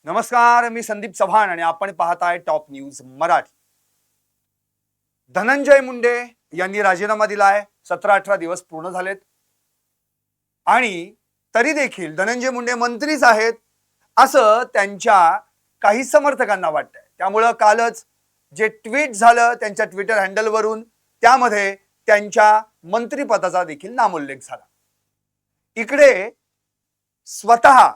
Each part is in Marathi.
नमस्कार, मी संदीप चव्हाण आणि आपण पाहताय टॉप न्यूज मराठी। धनंजय मुंडे यांनी राजीनामा दिलाय। 17-18 दिवस पूर्ण झालेत आणि तरी देखील धनंजय मुंडे मंत्रीच आहेत असं त्यांच्या काही समर्थकांना वाटतंय। त्यामुळे कालच जे ट्विट झालं त्यांच्या ट्विटर हँडलवरून, त्यामध्ये त्यांच्या मंत्रिपदाचा देखील नामोल्लेख झाला। इकडे स्वतः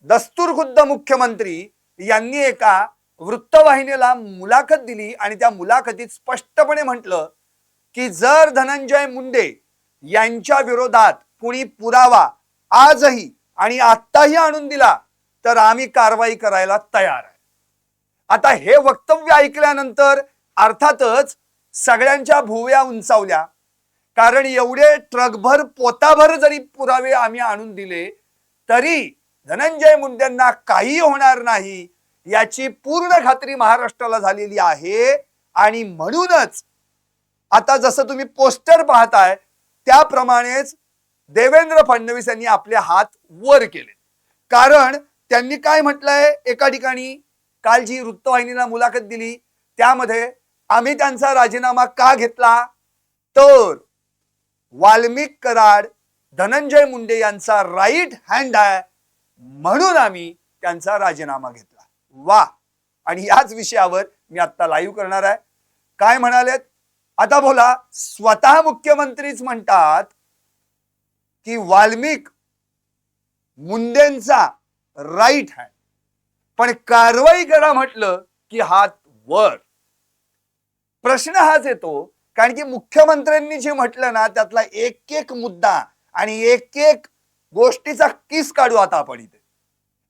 दस्तूरखुद्द मुख्यमंत्री यांनी एका वृत्तवाहिनीला मुलाखत दिली आणि त्या मुलाखतीत स्पष्टपणे म्हटलं की जर धनंजय मुंडे यांच्या विरोधात कुणी पुरावा आजही आणि आत्ताही आणून दिला तर आम्ही कारवाई करायला तयार आहे। आता हे वक्तव्य ऐकल्यानंतर अर्थातच सगळ्यांच्या भुवया उंचावल्या, कारण एवढे ट्रकभर पोताभर जरी पुरावे आम्ही आणून दिले तरी धनंजय मुंडेंना काही होणार नाही याची पूर्ण खात्री महाराष्ट्राला झालेली आहे। आणि म्हणूनच आता जसं तुम्ही पोस्टर पाहताय त्याप्रमाणेच देवेंद्र फडणवीस यांनी आपले हात वर केले, कारण त्यांनी काय म्हटलंय एका ठिकाणी, काल जी वृत्तवाहिनीला मुलाखत दिली त्यामध्ये आम्ही त्यांचा राजीनामा का घेतला तर वाल्मिक कराड धनंजय मुंडे यांचा राईट हँड आहे म्हणून आम्ही त्यांचा राजीनामा घेतला। वा, आणि याच विषयावर मी आता लाईव्ह करणार आहे। काय म्हणालेत आता बोला। स्वतः मुख्यमंत्रीच म्हणतात की वाल्मिक मुंडेंचा राईट हँड, पण कारवाई करा म्हटलं की हात वर। प्रश्न हाच येतो, कारण की मुख्यमंत्र्यांनी जे म्हटलं ना त्यातला एक एक मुद्दा आणि एक एक गोष्टीचा किस काढू आता आपण इथे।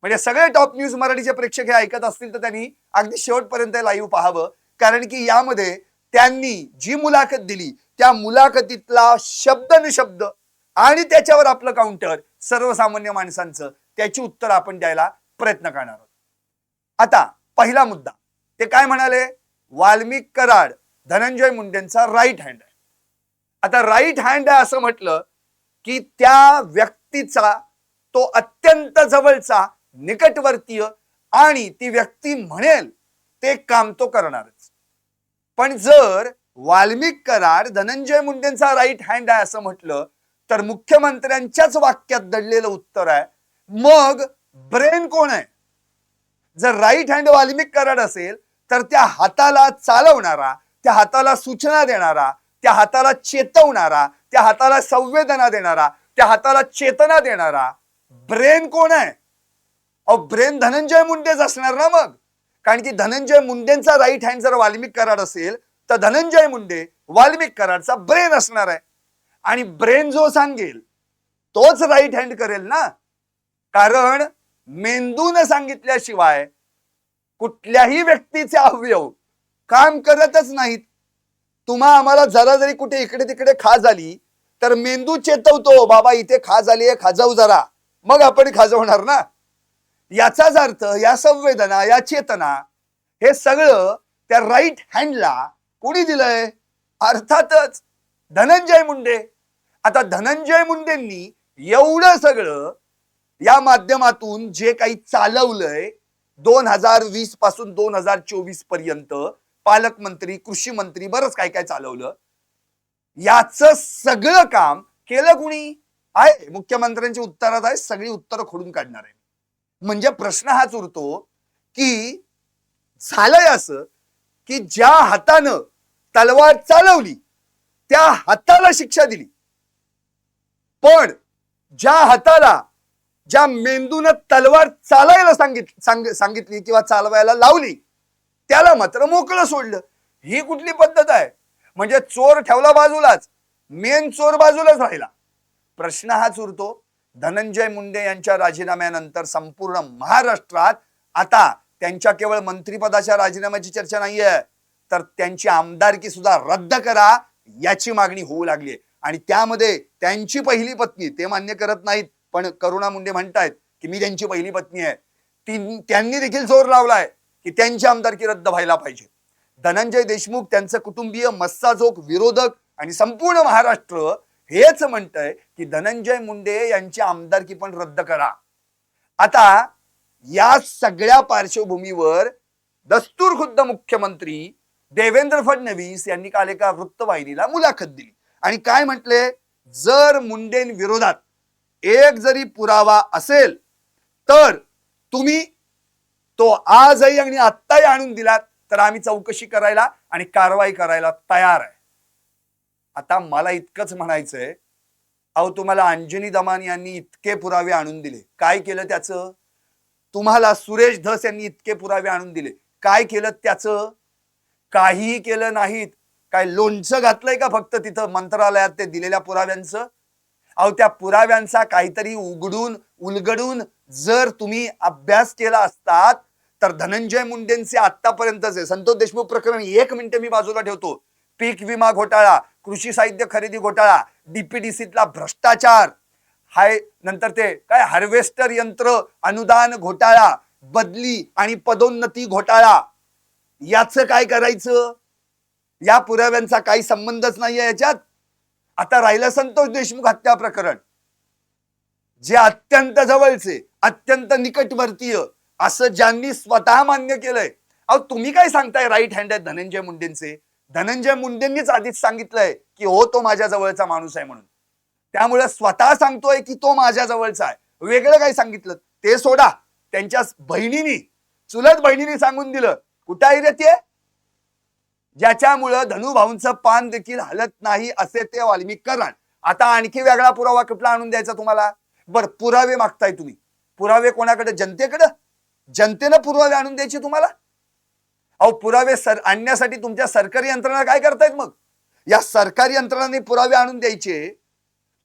म्हणजे सगळे टॉप न्यूज मराठीचे प्रेक्षक हे ऐकत असतील तर त्यांनी अगदी शेवटपर्यंत लाईव्ह पाहावं, कारण की यामध्ये त्यांनी जी मुलाखत दिली त्या मुलाखतीतला शब्द न शब्द आणि त्याच्यावर आपलं काउंटर सर्वसामान्य माणसांचं त्याची उत्तर आपण द्यायला प्रयत्न करणार आहोत। आता पहिला मुद्दा, ते काय म्हणाले, वाल्मिक कराड धनंजय मुंडेंचा राईट हँड आहे। आता राईट हँड आहे असं म्हटलं की त्या व्यक्तीचा तो अत्यंत जवळचा निकटवर्तीय आणि ती व्यक्ती म्हणेल ते काम तो करणारच। पण जर वाल्मिक कराड धनंजय मुंडेंचा राईट हँड आहे असं म्हटलं तर मुख्यमंत्र्यांच्याच वाक्यात दडलेलं उत्तर आहे, मग ब्रेन कोण आहे? जर राईट हँड वाल्मिक कराड असेल तर त्या हाताला चालवणारा, त्या हाताला सूचना देणारा, त्या हाताला चेतवणारा, त्या हाताला संवेदना देणारा, त्या हाताला चेतना देणारा ब्रेन कोण आहे? ब्रेन धनंजय मुंडेच असणार ना मग, कारण की धनंजय मुंडेंचा राईट हँड जर वाल्मिक कराड असेल तर धनंजय मुंडे वाल्मिक कराडचा ब्रेन असणार आहे। आणि ब्रेन जो सांगेल तोच राईट हँड करेल ना, कारण मेंदूने सांगितल्याशिवाय कुठल्याही व्यक्तीचे अवयव काम करतच नाहीत। तुम्हा आम्हाला जरा जरी कुठे इकडे तिकडे खा झाली तर मेंदू चेतवतो, बाबा इथे खा झाली आहे, खाजाऊ जरा, मग आपण खाजवणार ना। याचाच अर्थ या संवेदना, या चेतना हे सगळं त्या राईट हँडला कोणी दिलंय? अर्थातच धनंजय मुंडे। आता धनंजय मुंडेंनी एवढं सगळं या माध्यमातून जे काही चालवलंय 2020 पासून 2024 पर्यंत, पालकमंत्री, कृषी मंत्री, बरंच काय काय चालवलं, याचं सगळं काम केलं कुणी आहे? मुख्यमंत्र्यांची उत्तरात आहे, सगळी उत्तरं खोडून काढणार आहे। म्हणजे प्रश्न हाच उरतो की झालंय असं की ज्या हातानं तलवार चालवली त्या हाताला शिक्षा दिली, पण ज्या हाताला, ज्या मेंदूनं तलवार चालायला सांगितली किंवा चालवायला लावली त्याला मात्र मोकळं सोडलं। ही कुठली पद्धत आहे? म्हणजे चोर ठेवला बाजूलाच, मेन चोर बाजूलाच राहिला। प्रश्न हाच उरतो, धनंजय मुंडे यांच्या राजीनाम्यानंतर संपूर्ण महाराष्ट्रात आता त्यांच्या केवळ मंत्रिपदाच्या राजीनाम्याची चर्चा नाहीये, तर त्यांची आमदारकी सुद्धा रद्द करा याची मागणी होऊ लागली। आणि त्यामध्ये त्यांची पहिली पत्नी, ते मान्य करत नाहीत पण करुणा मुंडे म्हणतायत की मी त्यांची पहिली पत्नी आहे, त्यांनी देखील जोर लावलाय की त्यांची आमदारकी रद्द व्हायला पाहिजे। धनंजय देशमुख, त्यांचे कुटुंबीय, मस्साजोग विरोधक आणि संपूर्ण महाराष्ट्र हेच म्हणतंय की धनंजय मुंडे यांची आमदारकी पण रद्द करा। आता या सगळ्या पार्श्वभूमीवर दस्तूरखुद्द मुख्यमंत्री देवेंद्र फडणवीस यांनी काल एका वृत्तवाहिनीला मुलाखत दिली आणि काय म्हटले, जर मुंडेंविरोधात एक जरी पुरावा असेल तर तुम्ही तो आजही आणि आत्ताही आणून दिलात तर आम्ही चौकशी करायला आणि कारवाई करायला तयार आहे. आता मला इतकंच म्हणायचंय, अहो तुम्हाला अंजनी दमानी यांनी इतके पुरावे आणून दिले, काय केलं त्याचं? तुम्हाला सुरेश धस यांनी इतके पुरावे आणून दिले, काय केलं त्याचं? काहीही केलं नाहीत. काय लोणचं घातलंय का फक्त तिथं मंत्रालयात ते दिलेल्या पुराव्यांचं? अहो त्या पुराव्यांचा काहीतरी उलगडून जर तुम्ही अभ्यास केला असतात तर धनंजय मुंडेंचे आतापर्यंतचे संतोष देशमुख प्रकरण 1 मिनिट मी बाजूला ठेवतो, पीक विमा घोटाळा, कृषी साहित्य खरेदी घोटाळा, डीपीडीसीतला भ्रष्टाचार, हाय नंतर ते काय हार्वेस्टर यंत्र अनुदान घोटाळा, बदली आणि पदोन्नती घोटाळा, याचं काय करायचं? या पुराव्यांचा काही संबंधच नाहीये याच्यात. आता राहिलं संतोष देशमुख हत्या प्रकरण, जे अत्यंत जवळचे, अत्यंत निकटवर्तीय असं ज्यांनी स्वतः मान्य केलंय. अहो तुम्ही काय सांगताय राईट हँड आहेत धनंजय मुंडेंचे? धनंजय मुंडेंनीच आधीच सांगितलंय की हो तो माझ्या जवळचा माणूस आहे म्हणून. त्यामुळे स्वतः सांगतोय की तो माझ्या जवळचा आहे. वेगळं काय सांगितलं ते सोडा, त्यांच्या बहिणीनी, चुलत बहिणीनी सांगून दिलं. कुठं आहे रे ते? ज्याच्यामुळं धनुभाऊंचं पान देखील हलत नाही असे ते वाल्मिक कराड. आता आणखी वेगळा पुरावा कुठला आणून द्यायचा तुम्हाला? बर पुरावे मागताय तुम्ही, पुरावे कोणाकडे? जनतेकडे. जनतेनं पुरावे आणून द्यायचे तुम्हाला? अहो पुरावे आणण्यासाठी तुमच्या सरकारी यंत्रणा काय करतायत मग? या सरकारी यंत्रणांनी पुरावे आणून द्यायचे.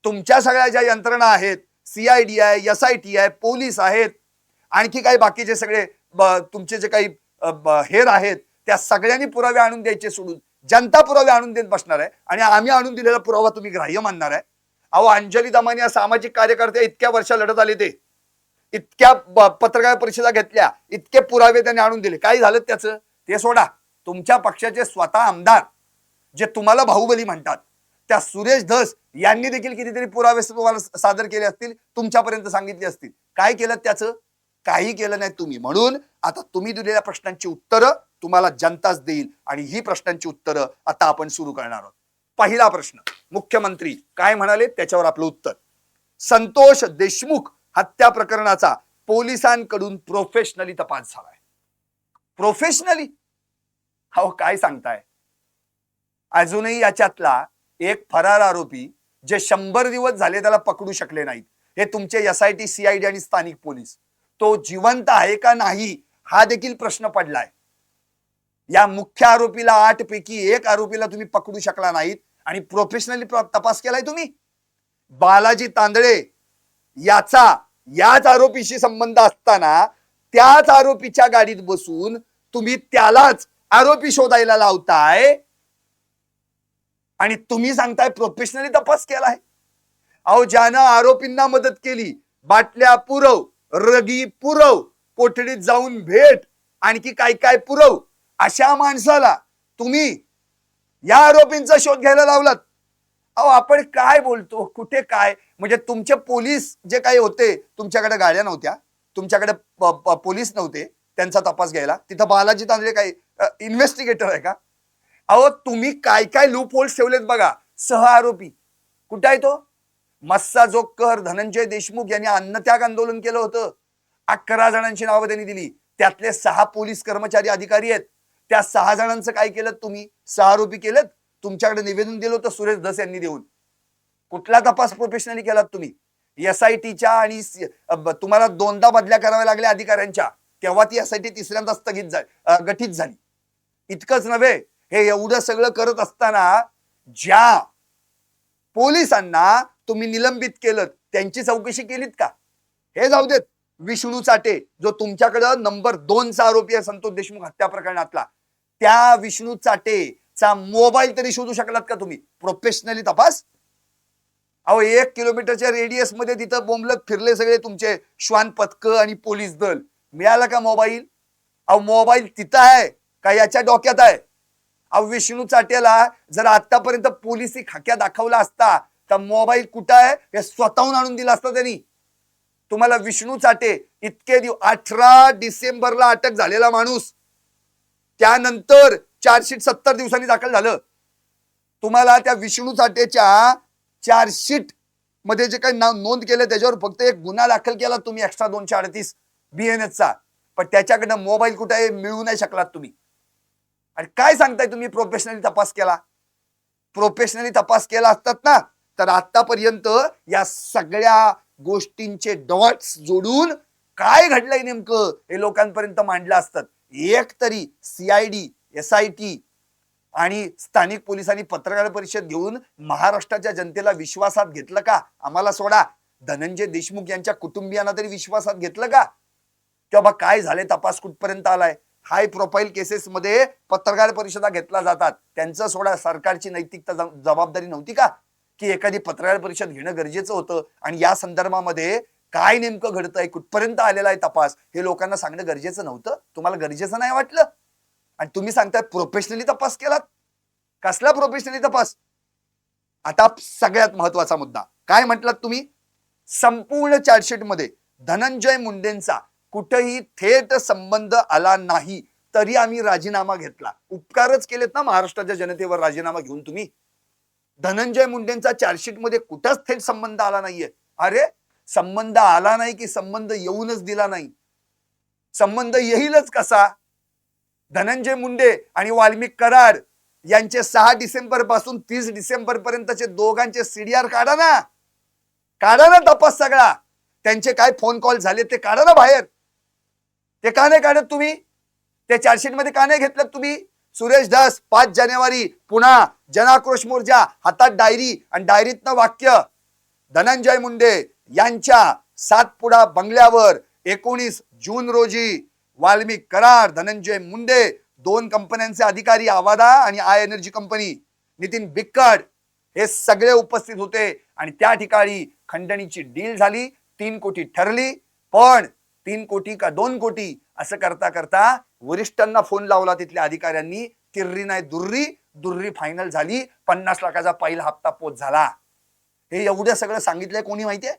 तुमच्या सगळ्या ज्या यंत्रणा आहेत, CID आहे, SIT आहे, पोलीस आहेत, आणखी काही बाकीचे सगळे तुमचे जे काही हेर आहेत, त्या सगळ्यांनी पुरावे आणून द्यायचे सोडून जनता पुरावे आणून देत बसणार आहे आणि आम्ही आणून दिलेला पुरावा तुम्ही ग्राह्य मानणार आहे. अहो अंजली दमानी या सामाजिक कार्यकर्ते इतक्या वर्ष लढत आले, ते इतक्या पत्रकार परिषदा घेतल्या, इतके पुरावे त्यांनी आणून दिले, काय झालं त्याचं? ते सोडा. तुमच्या पक्षाचे स्वतः आमदार जे तुम्हाला बाहुबली म्हणतात, त्या सुरेश धस यांनी देखील कितीतरी पुरावे तुम्हाला सादर केले असतील, तुमच्यापर्यंत सांगितले असतील. काय केलं त्याचं? काही केलं नाही तुम्ही. म्हणून आता तुम्ही दिलेल्या प्रश्नांची उत्तरं तुम्हाला जनताच देईल आणि ही प्रश्नांची उत्तरं आता आपण सुरू करणार आहोत. पहिला प्रश्न, मुख्यमंत्री काय म्हणाले त्याच्यावर आपलं उत्तर. संतोष देशमुख हत्या प्रकरणाचा पोलिसांकडून प्रोफेशनली तपास झालाय. प्रोफेशनली? हो काय सांगताय? अजूनही याच्यातला एक फरार आरोपी जे 100 दिवस झाले त्याला पकडू शकले नाहीत, हे तुमचे SIT, CID आणि स्थानिक पोलीस, तो जिवंत आहे का नाही हा देखील प्रश्न पडलाय. या मुख्य आरोपीला 8 पैकी 1 आरोपीला तुम्ही पकडू शकला नाहीत आणि प्रोफेशनली तपास केलाय तुम्ही. बालाजी तांदळे याच आरोपीशी संबंध असताना त्याच आरोपीच्या गाडीत बसून तुम्ही त्यालाच आरोपी शोधायला लावताय आणि तुम्ही सांगताय प्रोफेशनली तपास केलाय. अहो ज्यानं आरोपींना मदत केली, बाटल्या पुरव, रगी पुरव, कोठडीत जाऊन भेट, आणखी काय काय पुरव, अशा माणसाला तुम्ही या आरोपींचा शोध घ्यायला लावलात. अहो आपण काय बोलतो, कुठे काय? म्हणजे तुमचे पोलीस जे काही होते, तुमच्याकडे गाड्या नव्हत्या, तुमच्याकडे पोलीस नव्हते त्यांचा तपास घ्यायला. तिथं बालाजी तांदळे काय इन्व्हेस्टिगेटर आहे का? अहो तुम्ही काय काय लूप होल्स ठेवलेत बघा. सह आरोपी कुठे आहे तो? मस्सा जोगकर, धनंजय देशमुख यांनी अन्नत्याग आंदोलन केलं होतं. 11 जणांची नावं त्यांनी दिली, त्यातले 6 पोलीस कर्मचारी अधिकारी आहेत. त्या 6 जणांचं काय केलं तुम्ही? 6 आरोपी केलेत. तुमच्याकडे निवेदन दिलं होतं सुरेश धस यांनी देऊन. कुठला तपास प्रोफेशनली केलात तुम्ही? SITच्या आणि तुम्हाला 2दा बदल्या कराव्या लागल्या अधिकाऱ्यांच्या, तेव्हा ती SIT तिसऱ्यांदा गठीत झाली. इतकंच नव्हे, हे एवढं सगळं करत असताना ज्या पोलिसांना तुम्ही निलंबित केलं त्यांची चौकशी केलीत का? हे जाऊ देत. विष्णू चाटे जो तुमच्याकडं नंबर 2चा आरोपी आहे संतोष देशमुख हत्या प्रकरणातला, त्या विष्णू चाटेचा मोबाईल तरी शोधू शकलात का तुम्ही? प्रोफेशनली तपास. अहो 1 किलोमीटरच्या रेडियस मध्ये तिथं बोंबलत फिरले सगळे तुमचे श्वान पथक आणि पोलीस दल, मिळाला का मोबाईल? अहो मोबाईल तिथं आहे का याच्या डोक्यात आहे? अहो विष्णू चाटेला जर आतापर्यंत पोलिसी खाक्या दाखवला असता तर मोबाईल कुठं आहे हे स्वतःहून आणून दिला असता त्यांनी. तुम्हाला विष्णू चाटे इतके 18 डिसेंबरला अटक झालेला माणूस, त्यानंतर चार्जशीट 70 दिवसांनी दाखल झालं. तुम्हाला त्या विष्णू चाटेच्या चार्जशीट मध्ये जे काही नाव नोंद केलं त्याच्यावर फक्त एक गुन्हा दाखल केला तुम्ही एक्स्ट्रा 238 BNSचा, पण त्याच्याकडनं मोबाईल कुठे मिळू नाही शकलात तुम्ही. आणि काय सांगताय तुम्ही प्रोफेशनली तपास केला? प्रोफेशनली तपास केला असतात ना तर आतापर्यंत या सगळ्या गोष्टींचे डॉट्स जोडून काय घडलंय नेमकं हे लोकांपर्यंत मांडलं असतं. एक तरी CID, SIT आणि स्थानिक पोलिसांनी पत्रकार परिषद घेऊन महाराष्ट्राच्या जनतेला विश्वासात घेतलं का? आम्हाला सोडा, धनंजय देशमुख यांच्या कुटुंबियांना तरी विश्वासात घेतलं का? किंवा काय झाले, तपास कुठपर्यंत आलाय? हाय प्रोफाईल केसेस मध्ये पत्रकार परिषदा घेतला जातात, त्यांचं सोडा, सरकारची नैतिकता जबाबदारी नव्हती का की एखादी पत्रकार परिषद घेणं गरजेचं होतं आणि या संदर्भामध्ये काय नेमकं घडतंय, कुठपर्यंत आलेला आहे तपास, हे लोकांना सांगणं गरजेचं नव्हतं? तुम्हाला गरजेचं नाही वाटलं आणि तुम्ही सांगताय प्रोफेशनली तपास केलात. कसला प्रोफेशनली तपास? आता सगळ्यात महत्वाचा मुद्दा काय म्हटलात तुम्ही? संपूर्ण चार्जशीट मध्ये धनंजय मुंडेंचा कुठेही थेट संबंध आला नाही तरी आम्ही राजीनामा घेतला. उपकारच केलेत ना महाराष्ट्राच्या जनतेवर राजीनामा घेऊन तुम्ही. धनंजय मुंडेंचा चार्जशीट मध्ये कुठंच थेट संबंध आला नाहीये. अरे संबंध आला नाही की संबंध येऊनच दिला नाही? संबंध येईलच कसा? धनंजय मुंडे आणि वाल्मिक कराड यांचे 6 डिसेंबर पासून 30 डिसेंबर पर्यंतचे दोघांचे CDR काढा ना, काढा ना तपास सगळा. त्यांचे काय फोन कॉल झाले ते काढा ना बाहेर. ते का नाही काढत तुम्ही? ते चार्जशीट मध्ये का नाही घेतलं तुम्ही? सुरेश धस 5 जानेवारी पुन्हा जनाक्रोश मोर्चा, हातात डायरी आणि डायरीतनं वाक्य, धनंजय मुंडे यांच्या सातपुडा बंगल्यावर 19 जून रोजी वाल्मिक कराड, धनंजय मुंडे, 2 कंपन्यांचे अधिकारी, आवादा आणि I energy company, Nitin Bikkad हे सगळे उपस्थित होते आणि त्या ठिकाणी खंडणीची डील झाली. 3 कोटी ठरली, पण 3 कोटी का 2 कोटी असं करता करता वरिष्ठांना फोन लावला तिथल्या अधिकाऱ्यांनी. तिर्री नाही दुर्री फायनल झाली. 50 लाखाचा पहिला हप्ता पोच झाला. हे एवढं सगळं सांगितलंय कोणी माहितीये?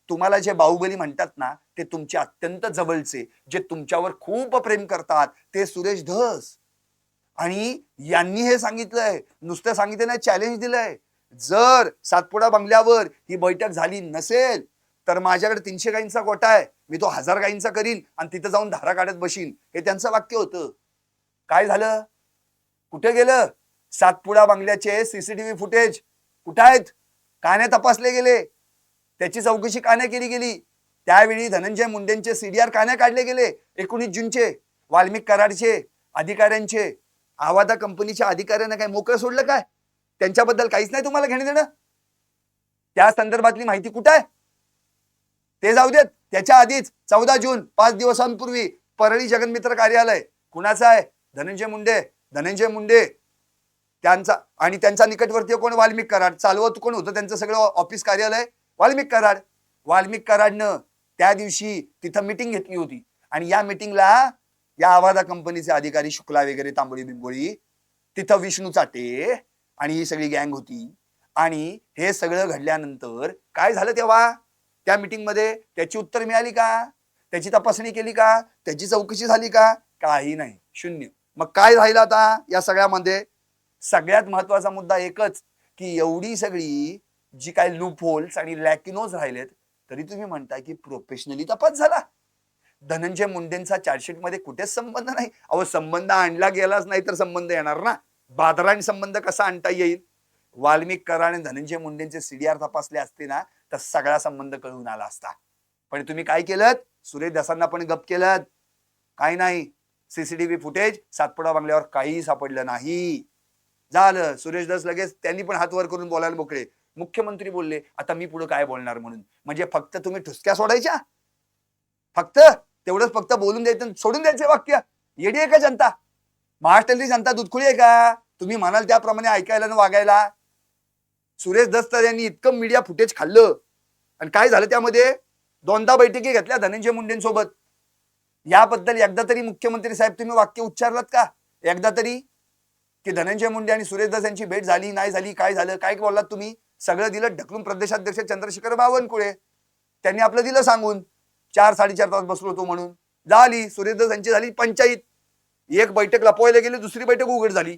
तुम्हाला जे बाहुबली म्हणतात ना ते तुमचे अत्यंत जवळचे, जे तुमच्यावर खूप प्रेम करतात, ते सुरेश धस. आणि यांनी हे सांगितलंय, नुसतं सांगितलं नाही, चॅलेंज दिलंय. जर सातपुडा बंगल्यावर ही बैठक झाली नसेल तर माझ्याकडे 300 गायींचा गोठा आहे, मी तो 1000 गायींचा करीन आणि तिथं जाऊन धारा काढत बशीन. हे त्यांचं वाक्य होतं. काय झालं? कुठे गेलं? सातपुडा बंगल्याचे CCTV फुटेज कुठे आहेत? का नाही तपासले गेले? त्याची चौकशी का नाही केली गेली? त्यावेळी धनंजय मुंडेंचे CDR का नाही काढले गेले? 19 जूनचे वाल्मिक कराडचे अधिकाऱ्यांचे, आवादा कंपनीच्या अधिकाऱ्यांना काय मोकळं सोडलं काय? त्यांच्याबद्दल काहीच नाही तुम्हाला घेणं देणं? त्या संदर्भातली माहिती कुठे आहे? ते जाऊ देत. त्याच्या आधीच 14 जून 5 दिवसांपूर्वी परळी जगन्मित्र कार्यालय कुणाचं आहे? धनंजय मुंडे त्यांचा, आणि त्यांचा निकटवर्तीय कोण? वाल्मिक कराड. चालवत कोण होतं त्यांचं सगळं ऑफिस कार्यालय? वाल्मिक कराड. वाल्मिक कराडनं त्या दिवशी तिथं मीटिंग घेतली होती आणि या मीटिंगला या आवादा कंपनीचे अधिकारी शुक्ला वगैरे, तांबोळी बिंबोळी, तिथं विष्णू चाटे आणि ही सगळी गँग होती. आणि हे सगळं घडल्यानंतर काय झालं तेव्हा त्या मीटिंग मध्ये? त्याची उत्तर मिळाली का? त्याची तपासणी केली का? त्याची चौकशी झाली का? काही नाही, शून्य. मग काय राहिलं आता या सगळ्यामध्ये? सगळ्यात महत्वाचा मुद्दा एकच की एवढी सगळी जी काही लूप होल्स आणि लॅकिनोज राहिलेत तरी तुम्ही म्हणताय की प्रोफेशनली तपास झाला. धनंजय मुंडेंचा चार्जशीट मध्ये कुठेच संबंध नाही. अहो संबंध आणला गेलाच नाही तर संबंध येणार ना. बादराणी संबंध कसा आणता येईल? वाल्मिक कराड आणि धनंजय मुंडेंचे CDR तपासले असते ना तर सगळा संबंध कळून आला असता. पण तुम्ही काय केलं? सुरेश धसांना पण गप केलं. काही नाही, CCTV फुटेज सातपुडा बंगल्यावर काही सापडलं नाही. झालं. सुरेश धस लगेच त्यांनी पण हात वर करून बोलायला मोकळे. मुख्यमंत्री बोलले, आता मी पुढे काय बोलणार म्हणून. म्हणजे फक्त तुम्ही ठुसक्या सोडायच्या? फक्त तेवढंच फक्त बोलून द्यायचं, सोडून द्यायचे वाक्य? येडी आहे का जनता? महाराष्ट्रातली जनता दुधखुळी आहे का? तुम्ही म्हणाल त्याप्रमाणे ऐकायला न वागायला? सुरेश दस्तर यांनी इतकं मीडिया फुटेज खाल्लं आणि काय झालं त्यामध्ये? 2दा बैठकी घेतल्या धनंजय मुंडेंसोबत. याबद्दल एकदा तरी मुख्यमंत्री साहेब तुम्ही वाक्य उच्चारलात का? एकदा तरी की धनंजय मुंडे आणि सुरेश दास यांची भेट झाली नाही झाली, काय झालं, काय बोललात तुम्ही? सगळं दिलं ढकलून प्रदेशाध्यक्ष चंद्रशेखर बावनकुळे, त्यांनी आपलं दिलं सांगून. 4-4.5 तास बसलो होतो म्हणून झाली. सुरेंद्र यांची झाली पंचायत. एक बैठक लपवायला गेली, दुसरी बैठक उघड झाली.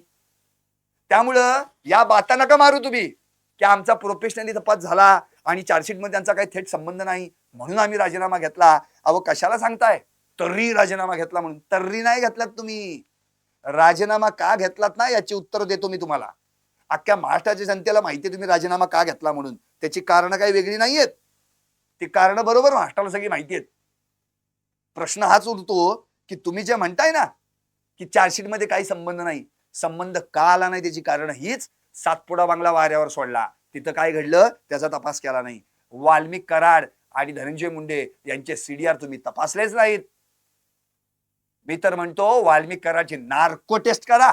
त्यामुळं या बाता नका मारू तुम्ही की आमचा प्रोफेशनली तपास झाला आणि चार्जशीट मध्ये त्यांचा काही थेट संबंध नाही म्हणून आम्ही राजीनामा घेतला. अहो कशाला सांगताय तर्री राजीनामा घेतला म्हणून? तर्री नाही घेतलात तुम्ही. राजीनामा का घेतलात ना याची उत्तर देतो मी तुम्हाला. अख्ख्या महाराष्ट्राच्या जनतेला माहिती आहे तुम्ही राजीनामा का घेतला म्हणून. त्याची कारण काही वेगळी नाहीयेत. ती कारण बरोबर महाराष्ट्राला सगळी माहिती आहेत. प्रश्न हाच उरतो की तुम्ही जे म्हणताय ना की चार्जशीट मध्ये काही संबंध नाही, संबंध का आला नाही त्याची कारण हीच. सातपुडा बांगला वाऱ्यावर सोडला, तिथं काय घडलं त्याचा तपास केला नाही. वाल्मिक कराड आणि धनंजय मुंडे यांचे सीडीआर तुम्ही तपासलेच नाहीत. मी तर म्हणतो वाल्मिक कराडची नार्को टेस्ट करा.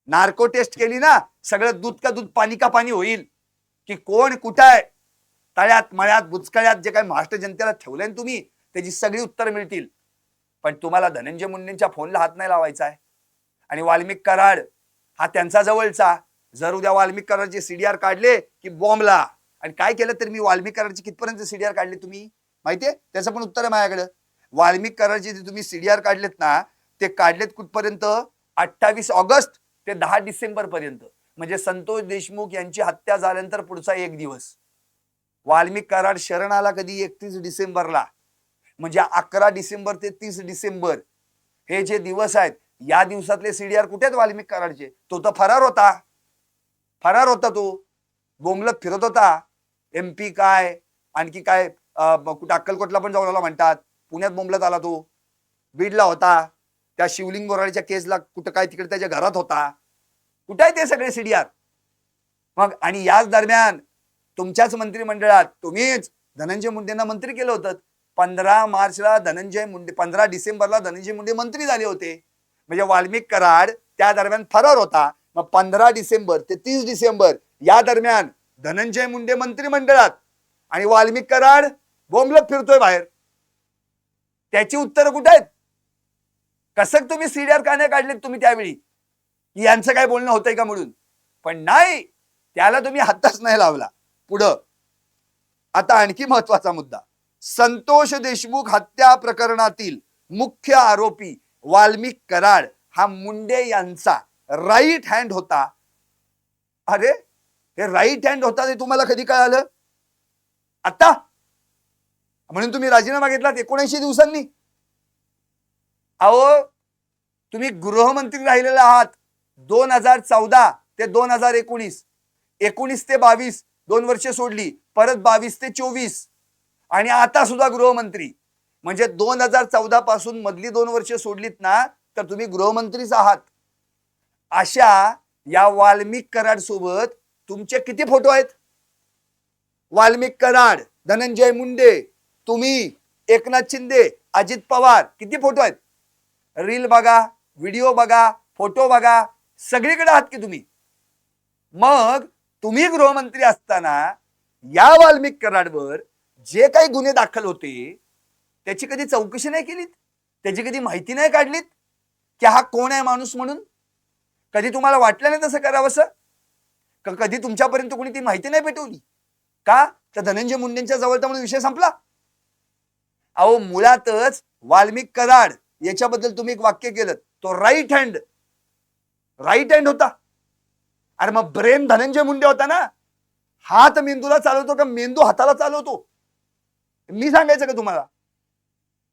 नार्को टेस्ट केली ना सगळं दूध का दूध पाणी का पाणी होईल की कोण कुठं आहे. तळ्यात मळ्यात बुचकळ्यात जे काही महाराष्ट्र जनतेला ठेवलंय तुम्ही त्याची सगळी उत्तर मिळतील. पण तुम्हाला धनंजय मुंडेंच्या फोनला हात नाही लावायचा आहे. आणि वाल्मिक कराड हा त्यांचा जवळचा. जर उद्या वाल्मिक कराडचे सीडीआर काढले की बॉम्बला. आणि काय केलं तर मी वाल्मिक कराडचे कितपर्यंत सीडीआर काढले तुम्ही माहितीये? त्याचं पण उत्तर आहे माझ्याकडे. वाल्मिक कराडचे जे तुम्ही सीडीआर काढलेत ना ते काढलेत कुठपर्यंत? 28 ऑगस्ट ते 10 डिसेंबर पर्यंत. म्हणजे संतोष देशमुख यांची हत्या झाल्यानंतर पुढचा एक दिवस. वाल्मिक कराड शरण आला कधी? 31 डिसेंबरला. म्हणजे 11 डिसेंबर ते 30 डिसेंबर हे जे दिवस आहेत या दिवसातले सीडीआर कुठे आहेत वाल्मिक कराडचे? तो तर फरार होता. फरार होता तो. बोंबलत फिरत होता. MP काय आणखी काय कुठे अक्कलकोटला पण जाऊन म्हणतात. पुण्यात बोंबलत आला तो. बीडला होता. त्या शिवलिंग बोराडीच्या केसला कुठं काय तिकडे त्याच्या घरात होता. कुठे आहे ते सगळे सीडीआर? मग आणि याच दरम्यान तुमच्याच मंत्रिमंडळात तुम्हीच धनंजय मुंडेंना मंत्री केलं होतं. 15 मार्चला धनंजय मुंडे 15 डिसेंबरला धनंजय मुंडे मंत्री झाले होते. म्हणजे वाल्मिक कराड त्या दरम्यान फरार होता. मग 15 डिसेंबर ते 30 डिसेंबर या दरम्यान धनंजय मुंडे मंत्रिमंडळात आणि वाल्मिक कराड बोंबलत फिरतोय बाहेर. त्याची उत्तर कुठे आहेत? कसं तुम्ही सीडीआर का नाही काढलेत तुम्ही त्यावेळी? यांचं काय बोलणं होतंय का म्हणून? पण नाही, त्याला तुम्ही हातच नाही लावला. पुढं आता आणखी महत्वाचा मुद्दा. संतोष देशमुख हत्या प्रकरणातील मुख्य आरोपी वाल्मिक कराड हा मुंडे यांचा राईट हँड होता. अरे हे राईट हँड होता ते तुम्हाला कधी कळालं? आता म्हणून तुम्ही राजीनामा घेतलात 79 दिवसांनी. अहो तुम्ही गृहमंत्री राहिलेला आहात 2014 ते 2019. 19 ते 22 2 वर्ष सोडली. परत 22 ते 24 आणि आता सुद्धा गृहमंत्री. म्हणजे 2014 पासून मधली 2 वर्ष सोडलीत ना तर तुम्ही गृहमंत्रीच आहात. अशा या वाल्मिक कराड सोबत तुमचे किती फोटो आहेत? वाल्मिक कराड, धनंजय मुंडे, तुम्ही, एकनाथ शिंदे, अजित पवार, किती फोटो आहेत? रील बघा, व्हिडिओ बघा, फोटो बघा, सगळीकडे आहात की तुम्ही. मग तुम्ही गृहमंत्री असताना या वाल्मिक कराडवर जे काही गुन्हे दाखल होते त्याची कधी चौकशी नाही केलीत? त्याची कधी माहिती नाही काढलीत की हा कोण आहे माणूस म्हणून? कधी तुम्हाला वाटलं नाही तसं करावंसं? का कधी तुमच्यापर्यंत कोणी ती माहिती नाही पेटवली? का तर धनंजय मुंडेंच्या जवळचा म्हणून विषय संपला? अहो मुळातच वाल्मिक कराड याच्याबद्दल तुम्ही एक वाक्य केलं, तो राईट हँड होता. अरे मग ब्रेन धनंजय मुंडे होता ना. हात मेंदूला चालवतो का मेंदू हाताला चालवतो? मी सांगायचं का तुम्हाला?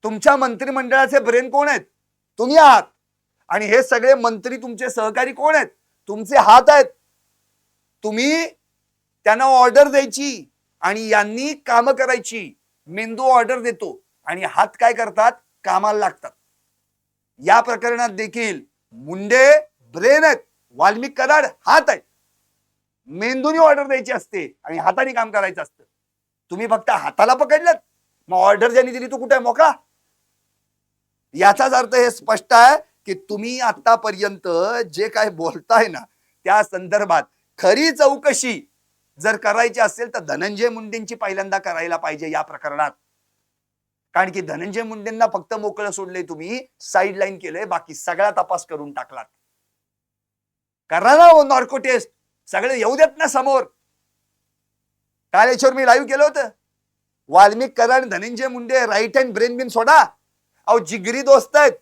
तुमच्या मंत्रिमंडळाचे ब्रेन कोण आहेत? तुम्ही आहात. आणि हे सगळे मंत्री तुमचे सहकारी कोण आहेत? तुमचे हात आहेत. तुम्ही त्यांना ऑर्डर द्यायची आणि यांनी काम करायची. मेंदू ऑर्डर देतो आणि हात काय करतात? कामाला लागतात. या प्रकरणात देखील मुंडे ब्रेन आहेत, वाल्मिक कराड हात आहेत. मेंदूनी ऑर्डर द्यायची असते आणि हाताने काम करायचं असतं. तुम्ही फक्त हाताला पकडलं, मग ऑर्डर ज्यांनी दिली तू कुठे आहे? मोकळा. याचाच अर्थ हे स्पष्ट आहे की तुम्ही आतापर्यंत जे काय बोलताय ना त्या संदर्भात खरी चौकशी जर करायची असेल तर धनंजय मुंडेंची पहिल्यांदा करायला पाहिजे या प्रकरणात. कारण की धनंजय मुंडेंना फक्त मोकळं सोडलंय तुम्ही, साईडलाईन केलंय, बाकी सगळा तपास करून टाकलात. करा ना नॉर्को टेस्ट, सगळे येऊ देत ना समोर. काल याच्यावर मी लाईव्ह केलं होतं. Valmik Karad, Dhananjay Munde right hand brain बिन सोडा. अहो जिगरी दोस्त आहेत,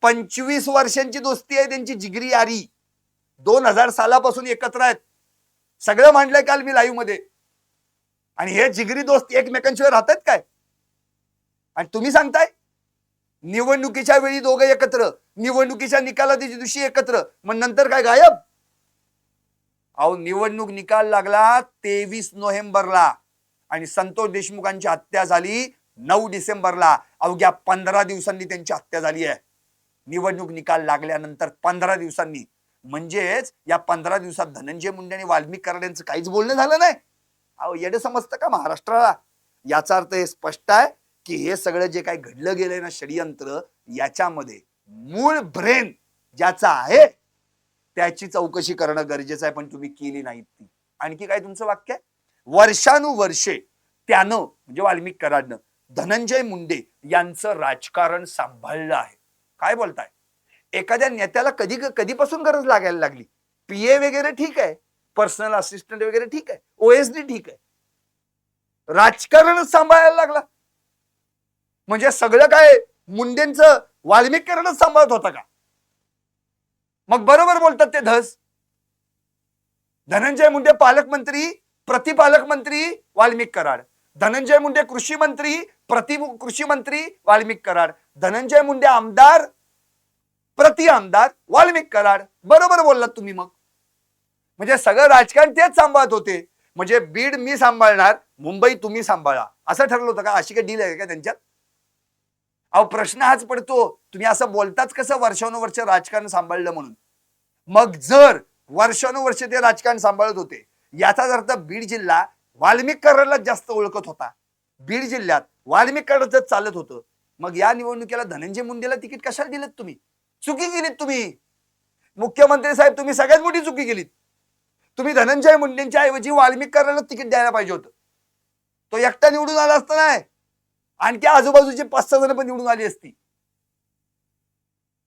25 वर्षांची दोस्ती आहे त्यांची, जिगरी यारी. 2000 सालापासून एकत्र आहेत. सगळं मांडलंय काल मी लाईव्ह मध्ये. आणि हे जिगरी दोस्त एकमेकांशिवाय राहतात काय? आणि तुम्ही सांगताय निवडणुकीच्या वेळी दोघं एकत्र, निवडणुकीच्या निकालाच्या दिवशी एकत्र, मग नंतर काय गायब? अहो निवडणूक निकाल लागला 23 नोव्हेंबरला आणि संतोष देशमुखांची हत्या झाली 9 डिसेंबरला. अवघ्या 15 दिवसांनी त्यांची हत्या झाली आहे. निवडणूक निकाल लागल्यानंतर 15 दिवसांनी. म्हणजेच या 15 दिवसात धनंजय मुंडे आणि वाल्मिक कराड यांचं काहीच बोलणं झालं नाही. अहो येडं समजतं का महाराष्ट्राला? याचा अर्थ हे स्पष्ट आहे की हे सगळं जे काही घडलं गेलंय ना षडयंत्र, याच्यामध्ये मूळ ब्रेन ज्याचा आहे त्याची चौकशी करणं गरजेचं आहे, पण तुम्ही केली नाही ती. आणखी काय तुमचं वाक्य आहे? वर्षानुवर्षे त्यानं म्हणजे वाल्मिक कराडनं धनंजय मुंडे यांचं राजकारण सांभाळलं आहे. काय बोलताय? एखाद्या नेत्याला कधीपासून गरज लागायला लागली? पीए वगैरे ठीक आहे, पर्सनल असिस्टंट वगैरे ठीक आहे, ओएसडी ठीक आहे, राजकारणच सांभाळायला लागला म्हणजे सगळं काय मुंडेंचं वाल्मिक कराडच सांभाळत होता का? मग बरोबर बोलतात ते धस. धनंजय मुंडे पालकमंत्री, प्रतिपालकमंत्री वाल्मिक कराड. धनंजय मुंडे कृषी मंत्री, प्रति कृषी मंत्री वाल्मिक कराड. धनंजय मुंडे आमदार, प्रति आमदार वाल्मिक कराड. बरोबर बोललात तुम्ही. मग म्हणजे सगळं राजकारण तेच सांभाळत होते. म्हणजे बीड मी सांभाळणार, मुंबई तुम्ही सांभाळा, असं ठरलं होतं का? अशी काही डील आहे का त्यांच्यात? अहो प्रश्न हाच पडतो, तुम्ही असं बोलताच कसं वर्षानुवर्ष राजकारण सांभाळलं म्हणून? मग जर वर्षानुवर्ष ते राजकारण सांभाळत होते, याचाच अर्थ बीड जिल्हा वाल्मिक कराडला जास्त ओळखत होता, बीड जिल्ह्यात वाल्मिक कराडच चालत होतं. मग या निवडणुकीला धनंजय मुंडेला तिकीट कशाला दिलं तुम्ही? चुकी केलीत तुम्ही मुख्यमंत्री साहेब, तुम्ही सगळ्यात मोठी चुकी केलीत. तुम्ही धनंजय मुंडेंच्या ऐवजी वाल्मिक कराडला तिकीट द्यायला पाहिजे होतं. तो एकटा निवडून आला असता नाही, आणखी आजूबाजूची 5-6 जण पण निवडून आली असती.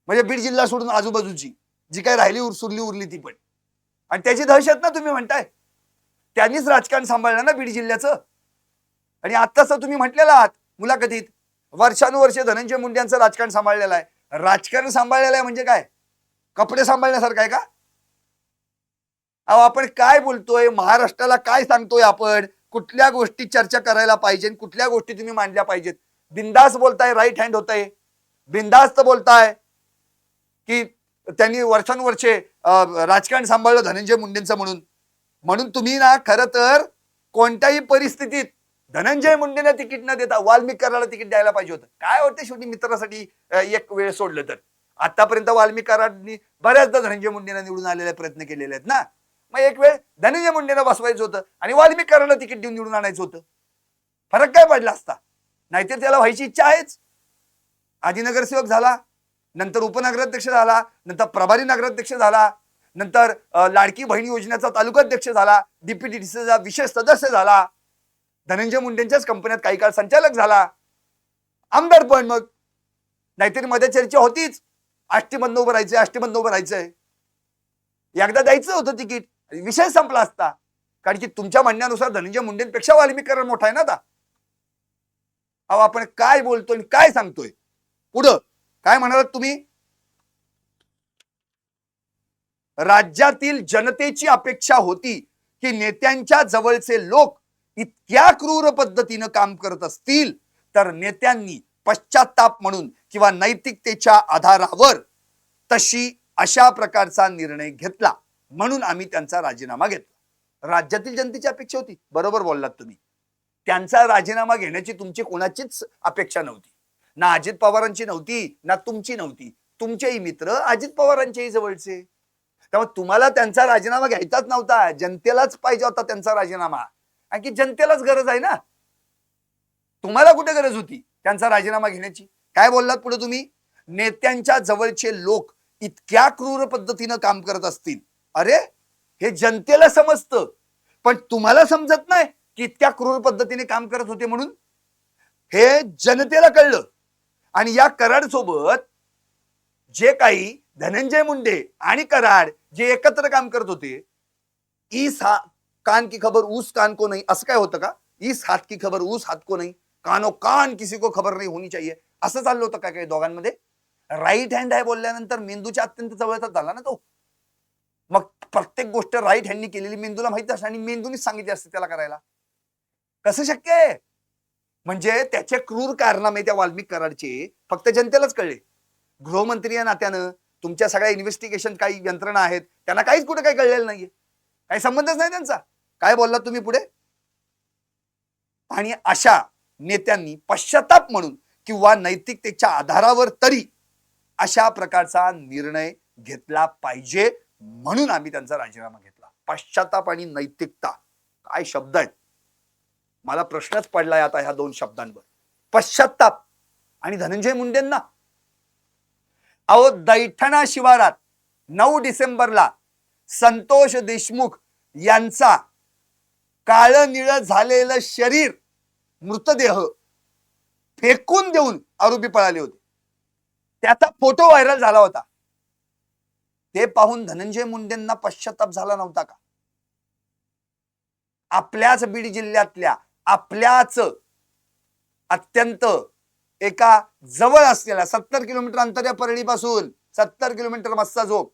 म्हणजे बीड जिल्हा सोडून आजूबाजूची जी काय राहिली उरली ती पण. आणि त्याची दहशत ना तुम्ही म्हणताय, त्यांनीच राजकारण सांभाळलं ना बीड जिल्ह्याचं. आणि आत्ताच तुम्ही म्हटलेला आहात मुलाखतीत, वर्षानुवर्ष धनंजय मुंडे यांचं राजकारण सांभाळलेलं आहे. राजकारण सांभाळलेलं आहे म्हणजे काय? कपडे सांभाळण्यासारखं आहे का? अहो आपण काय बोलतोय, महाराष्ट्राला काय सांगतोय आपण, कुठल्या गोष्टी चर्चा करायला पाहिजे, कुठल्या गोष्टी तुम्ही मांडल्या पाहिजेत. बिंदास बोलताय, राईट हँड होताय, बिंदास्त बोलताय की त्यांनी वर्षानुवर्षे राजकारण सांभाळलं धनंजय मुंडेंचं म्हणून तुम्ही ना खरं तर कोणत्याही परिस्थितीत धनंजय मुंडेंना तिकीट न देता वाल्मिक कराडला तिकीट द्यायला पाहिजे होतं. काय होते शेवटी मित्रासाठी एक वेळ सोडलं तर. आतापर्यंत वाल्मिक कराडनी बऱ्याचदा धनंजय मुंडेंना निवडून आलेले प्रयत्न केलेले आहेत ना. मग एक वेळ धनंजय मुंडेंना बसवायचं होतं आणि वाल्मिक कराडला तिकीट देऊन निवडून आणायचं होतं. फरक काय पडला असता? नाहीतर त्याला व्हायची इच्छा आहेच. आधी नगरसेवक झाला, नंतर उपनगराध्यक्ष झाला, नंतर प्रभारी नगराध्यक्ष झाला, नंतर लाडकी बहीण योजनेचा तालुकाध्यक्ष झाला, डीपीटीसीचा विशेष सदस्य झाला, धनंजय मुंडेंच्याच कंपन्यात काही काळ संचालक झाला, आमदार पण. मग नाहीतरी मध्ये चर्चा होतीच, आष्टीमधनं उभं राहायचंय. एकदा द्यायचं होतं तिकीट, विषय संपला असता. कारण की तुमच्या म्हणण्यानुसार धनंजय मुंडेंपेक्षा वाल्मिक कराड मोठा आहे ना आता. अहो आपण काय बोलतोय आणि काय सांगतोय? पुढं काय म्हणालात तुम्ही? राज्यातील जनतेची अपेक्षा होती की नेत्यांच्या जवळचे लोक इतक्या क्रूर पद्धतीनं काम करत असतील तर नेत्यांनी पश्चाताप म्हणून किंवा नैतिकतेच्या आधारावर अशा प्रकारचा निर्णय घेतला, म्हणून आम्ही त्यांचा राजीनामा घेतला. राज्यातील जनतेची अपेक्षा होती. बरोबर बोललात तुम्ही. त्यांचा राजीनामा घेण्याची तुमची कोणाचीच अपेक्षा नव्हती. ना अजित पवारांची नव्हती, ना तुमची नव्हती. तुमचेही मित्र अजित पवारांच्याही जवळचे. त्यामुळे तुम्हाला त्यांचा राजीनामा घ्यायचाच नव्हता. जनतेलाच पाहिजे होता त्यांचा राजीनामा. आणि की जनतेलाच गरज आहे ना. तुम्हाला कुठे गरज होती त्यांचा राजीनामा घेण्याची? काय बोललात पुढे तुम्ही? नेत्यांच्या जवळचे लोक इतक्या क्रूर पद्धतीनं काम करत असतील. अरे हे जनतेला समजतं, पण तुम्हाला समजत नाही की इतक्या क्रूर पद्धतीने काम करत होते म्हणून. हे जनतेला कळलं. आणि या कराड सोबत जे काही धनंजय मुंडे आणि कराड जे एकत्र काम करत होते, ईस हा कान की खबर ऊस कान को नाही, असं काय होतं का? इस हात की खबर उस हात को नाही, कानो कान किसी को खबर नाही होनी चाहिए, असं चाललं होतं काय काय दोघांमध्ये. राईट हँड आहे बोलल्यानंतर मेंदूच्या अत्यंत जवळचा झाला ना तो. मग प्रत्येक गोष्ट राईट हँडनी केलेली मेंदूला माहित असते आणि मेंदूनीच सांगितली असते त्याला करायला. कसं शक्य आहे? म्हणजे त्याचे क्रूर कारनामे त्या वाल्मिक कराडचे फक्त जनतेलाच कळले. गृहमंत्री या नात्यानं तुमच्या सगळ्या इन्व्हेस्टिगेशन काही यंत्रणा आहेत त्यांना काहीच कुठे काही कळलेलं नाहीये, काही संबंधच नाही त्यांचा. काय बोललात तुम्ही पुढे? आणि अशा नेत्यांनी पश्चाताप म्हणून किंवा नैतिकतेच्या आधारावर तरी अशा प्रकारचा निर्णय घेतला पाहिजे, म्हणून आम्ही त्यांचा राजीनामा घेतला. पश्चाताप आणि नैतिकता काय शब्द आहेत. मला प्रश्नच पडलाय आता ह्या दोन शब्दांवर, पश्चाताप आणि धनंजय मुंडेंना. अहो दैठणा शिवारात 9 डिसेंबरला संतोष देशमुख यांचा काळं निळं झालेलं शरीर, मृतदेह फेकून देऊन आरोपी पळाले होते. त्याचा फोटो व्हायरल झाला होता. ते पाहून धनंजय मुंडेंना पश्चाताप झाला नव्हता का? आपल्याच बीड जिल्ह्यातल्या आपल्याच अत्यंत एका जवळ असलेल्या 70 किलोमीटर अंतर या परळीपासून 70 किलोमीटर मस्साजोग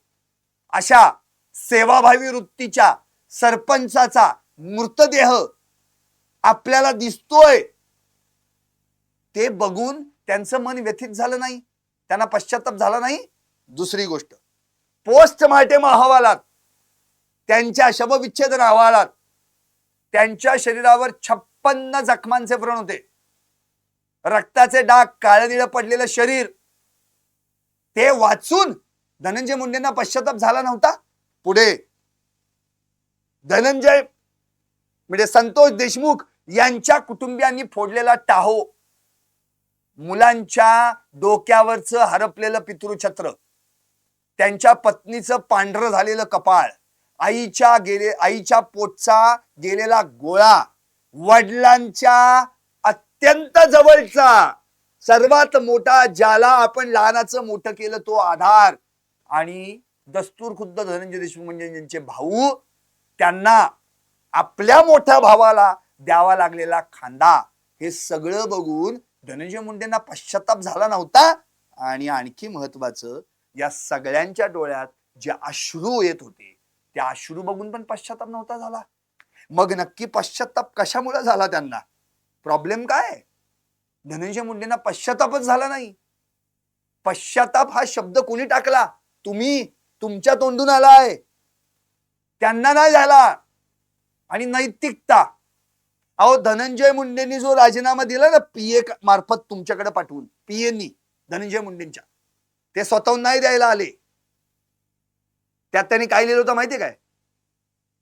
अशा सेवाभावी वृत्तीच्या सरपंचाचा मृतदेह आपल्याला दिसतोय, ते बघून त्यांचं मन व्यथित झालं नाही, त्यांना पश्चाताप झाला नाही. दुसरी गोष्ट, पोस्टमार्टम अहवालात, त्यांच्या शवविच्छेदन अहवालात त्यांच्या शरीरावर 56 जखमांचे व्रण होते. रक्ताचे डाग, काळनिळं पडलेलं शरीर, ते वाचून धनंजय मुंडेंना पश्चाताप झाला नव्हता. पुढे धनंजय म्हणजे संतोष देशमुख यांच्या कुटुंबियांनी फोडलेला टाहो, मुलांच्या डोक्यावरचं हरपलेलं पितृछत्र, त्यांच्या पत्नीचं पांढरं झालेलं कपाळ, आईच्या पोटचा गेलेला गोळा, वडिलांच्या अत्यंत जवळचा सर्वात मोठा, ज्याला आपण लहानाचं मोठं केलं तो आधार, आणि दस्तूर खुद्द धनंजय देशमुख म्हणजे ज्यांचे भाऊ, त्यांना आपल्या मोठ्या भावाला द्यावा लागलेला खांदा, हे सगळं बघून धनंजय मुंडेंना पश्चाताप झाला नव्हता. आणि आणखी महत्वाचं, या सगळ्यांच्या डोळ्यात जे अश्रू येत होते त्या अश्रू बघून पण पश्चाताप नव्हता झाला. मग नक्की पश्चाताप कशामुळे झाला त्यांना? प्रॉब्लेम काय? धनंजय मुंडेंना पश्चातापच झाला नाही. पश्चाताप हा शब्द कोणी टाकला? तुम्ही, तुमच्या तोंडून आलाय, त्यांना नाही झाला. आणि नैतिकता, अहो धनंजय मुंडेंनी जो राजीनामा दिला ना पीए मार्फत तुमच्याकडे पाठवून, पीएनी धनंजय मुंडेंच्या, ते स्वतःहून नाही द्यायला आले. त्यात त्यांनी काय लिहिलं होतं माहितीये काय?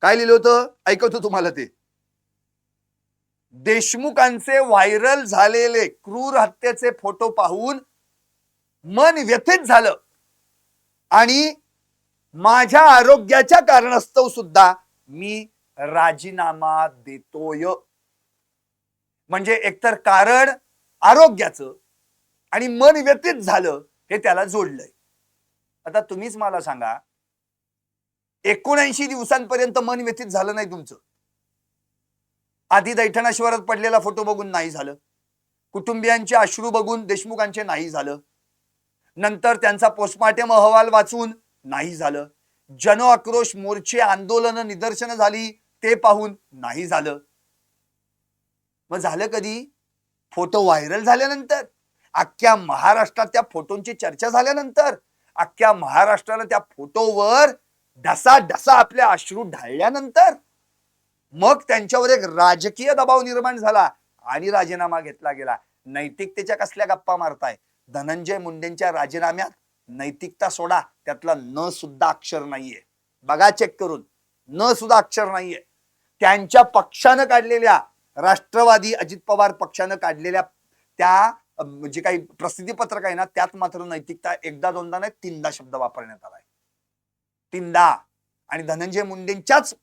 काय लिहिलं होतं ऐकवतो तुम्हाला. ते देशमुखांचे व्हायरल झालेले क्रूर हत्येचे फोटो पाहून मन व्यथित झालं आणि माझ्या आरोग्याच्या कारणास्तव सुद्धा मी राजीनामा देतोय. म्हणजे एकतर कारण आरोग्याचं आणि मन व्यथित झालं हे त्याला जोडलंय. आता तुम्हीच मला सांगा, 79 दिवसांपर्यंत मन व्यथित झालं नाही तुमचं? आधी दैठणा शिवारात पडलेला फोटो बघून नाही झालं, कुटुंबियांचे अश्रू बघून देशमुखांचे नाही झालं, नंतर त्यांचा पोस्टमार्टम अहवाल वाचून नाही झालं, जन आक्रोश मोर्चे, आंदोलन, निदर्शनं झाली ते पाहून नाही झालं. मग झालं कधी? फोटो व्हायरल झाल्यानंतर, अख्ख्या महाराष्ट्रात त्या फोटोंची चर्चा झाल्यानंतर, अख्ख्या महाराष्ट्राला त्या फोटोवर ढसा ढसा आपले अश्रू ढाळल्यानंतर, मग त्यांच्यावर एक राजकीय दबाव निर्माण झाला आणि राजीनामा घेतला गेला. नैतिकतेच्या कसल्या गप्पा मारताय? धनंजय मुंडेंच्या राजीनाम्यात नैतिकता सोडा, त्यातला न सुद्धा अक्षर नाहीये. बघा चेक करून, न सुद्धा अक्षर नाहीये. त्यांच्या पक्षानं काढलेल्या, राष्ट्रवादी अजित पवार पक्षानं काढलेल्या त्या जे काही प्रसिद्धी पत्रक आहे ना, त्यात मात्र नैतिकता एकदा दोनदा नाही 3दा शब्द वापरण्यात आलाय. 3दा. आणि धनंजय मुंडेंच्याच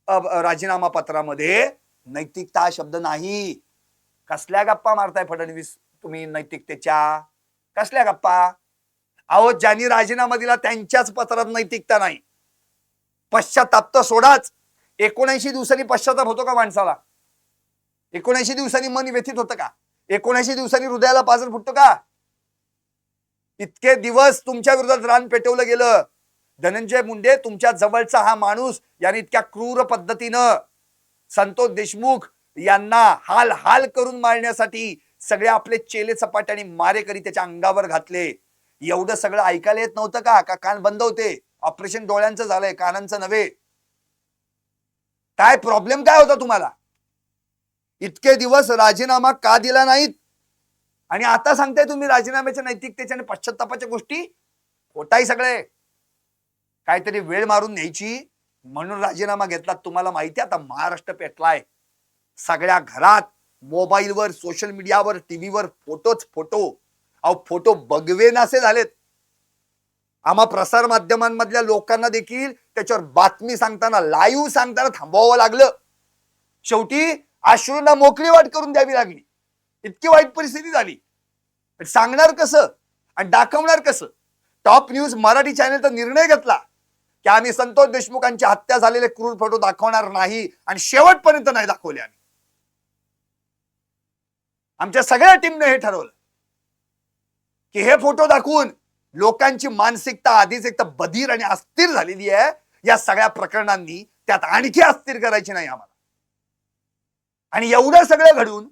राजीनामा पत्रामध्ये नैतिकता हा शब्द नाही. कसल्या गप्पा मारताय फडणवीस तुम्ही नैतिकतेच्या? कसल्या गप्पा? अहो ज्यांनी राजीनामा दिला त्यांच्याच पत्रात नैतिकता नाही. पश्चाताप तर सोडाच, 79 दिवसांनी पश्चाताप होतो का माणसाला? 79 दिवसांनी मन व्यथित होतं का? 79 दिवसांनी हृदयाला पाझर फुटतो का? इतके दिवस तुमच्या विरोधात रान पेटवलं गेलं. धनंजय मुंडे तुमच्या जवळचा हा माणूस याने इतक्या क्रूर पद्धतीनं संतोष देशमुख यांना हाल हाल करून मारण्यासाठी सगळे आपले चेले चपाट्याने मारेकरी त्याच्या अंगावर घातले. एवढं सगळं ऐकायला येत नव्हतं का? का कान बंद होते? ऑपरेशन डोळ्यांचं झालंय, कानांचं नव्हे. काय प्रॉब्लेम काय होता तुम्हाला? इतके दिवस राजीनामा का दिला नाहीत? आणि आता सांगताय तुम्ही राजीनाम्याच्या नैतिकतेच्या आणि पश्चात्तापाच्या गोष्टी? खोटाई सगळे. काहीतरी वेळ मारून न्यायची म्हणून राजीनामा घेतला. तुम्हाला माहिती आता महाराष्ट्र पेटलाय. सगळ्या घरात मोबाईलवर, सोशल मीडियावर, टीव्हीवर फोटोच फोटो. अहो फोटो बघवेनासे झालेत. आम्हा प्रसार माध्यमांमधल्या लोकांना देखील त्याच्यावर बातमी सांगताना, लाईव्ह सांगताना थांबवावं लागलं. शेवटी अश्रूंना मोकळी वाट करून द्यावी लागली. इतकी वाईट परिस्थिती झाली. सांगणार कसं आणि दाखवणार कसं? टॉप न्यूज मराठी चॅनलचा निर्णय घेतला की आम्ही संतोष देशमुखांची हत्या झालेले क्रूर फोटो दाखवणार नाही आणि शेवटपर्यंत नाही दाखवले. आमच्या सगळ्या टीमने हे ठरवलं की हे फोटो दाखवून लोकांची मानसिकता आधीच एक तर बधीर आणि अस्थिर झालेली आहे. या सगळ्या प्रकरणांनी त्यात आणखी अस्थिर करायची नाही आम्हाला. आणि एवढं सगळं घडून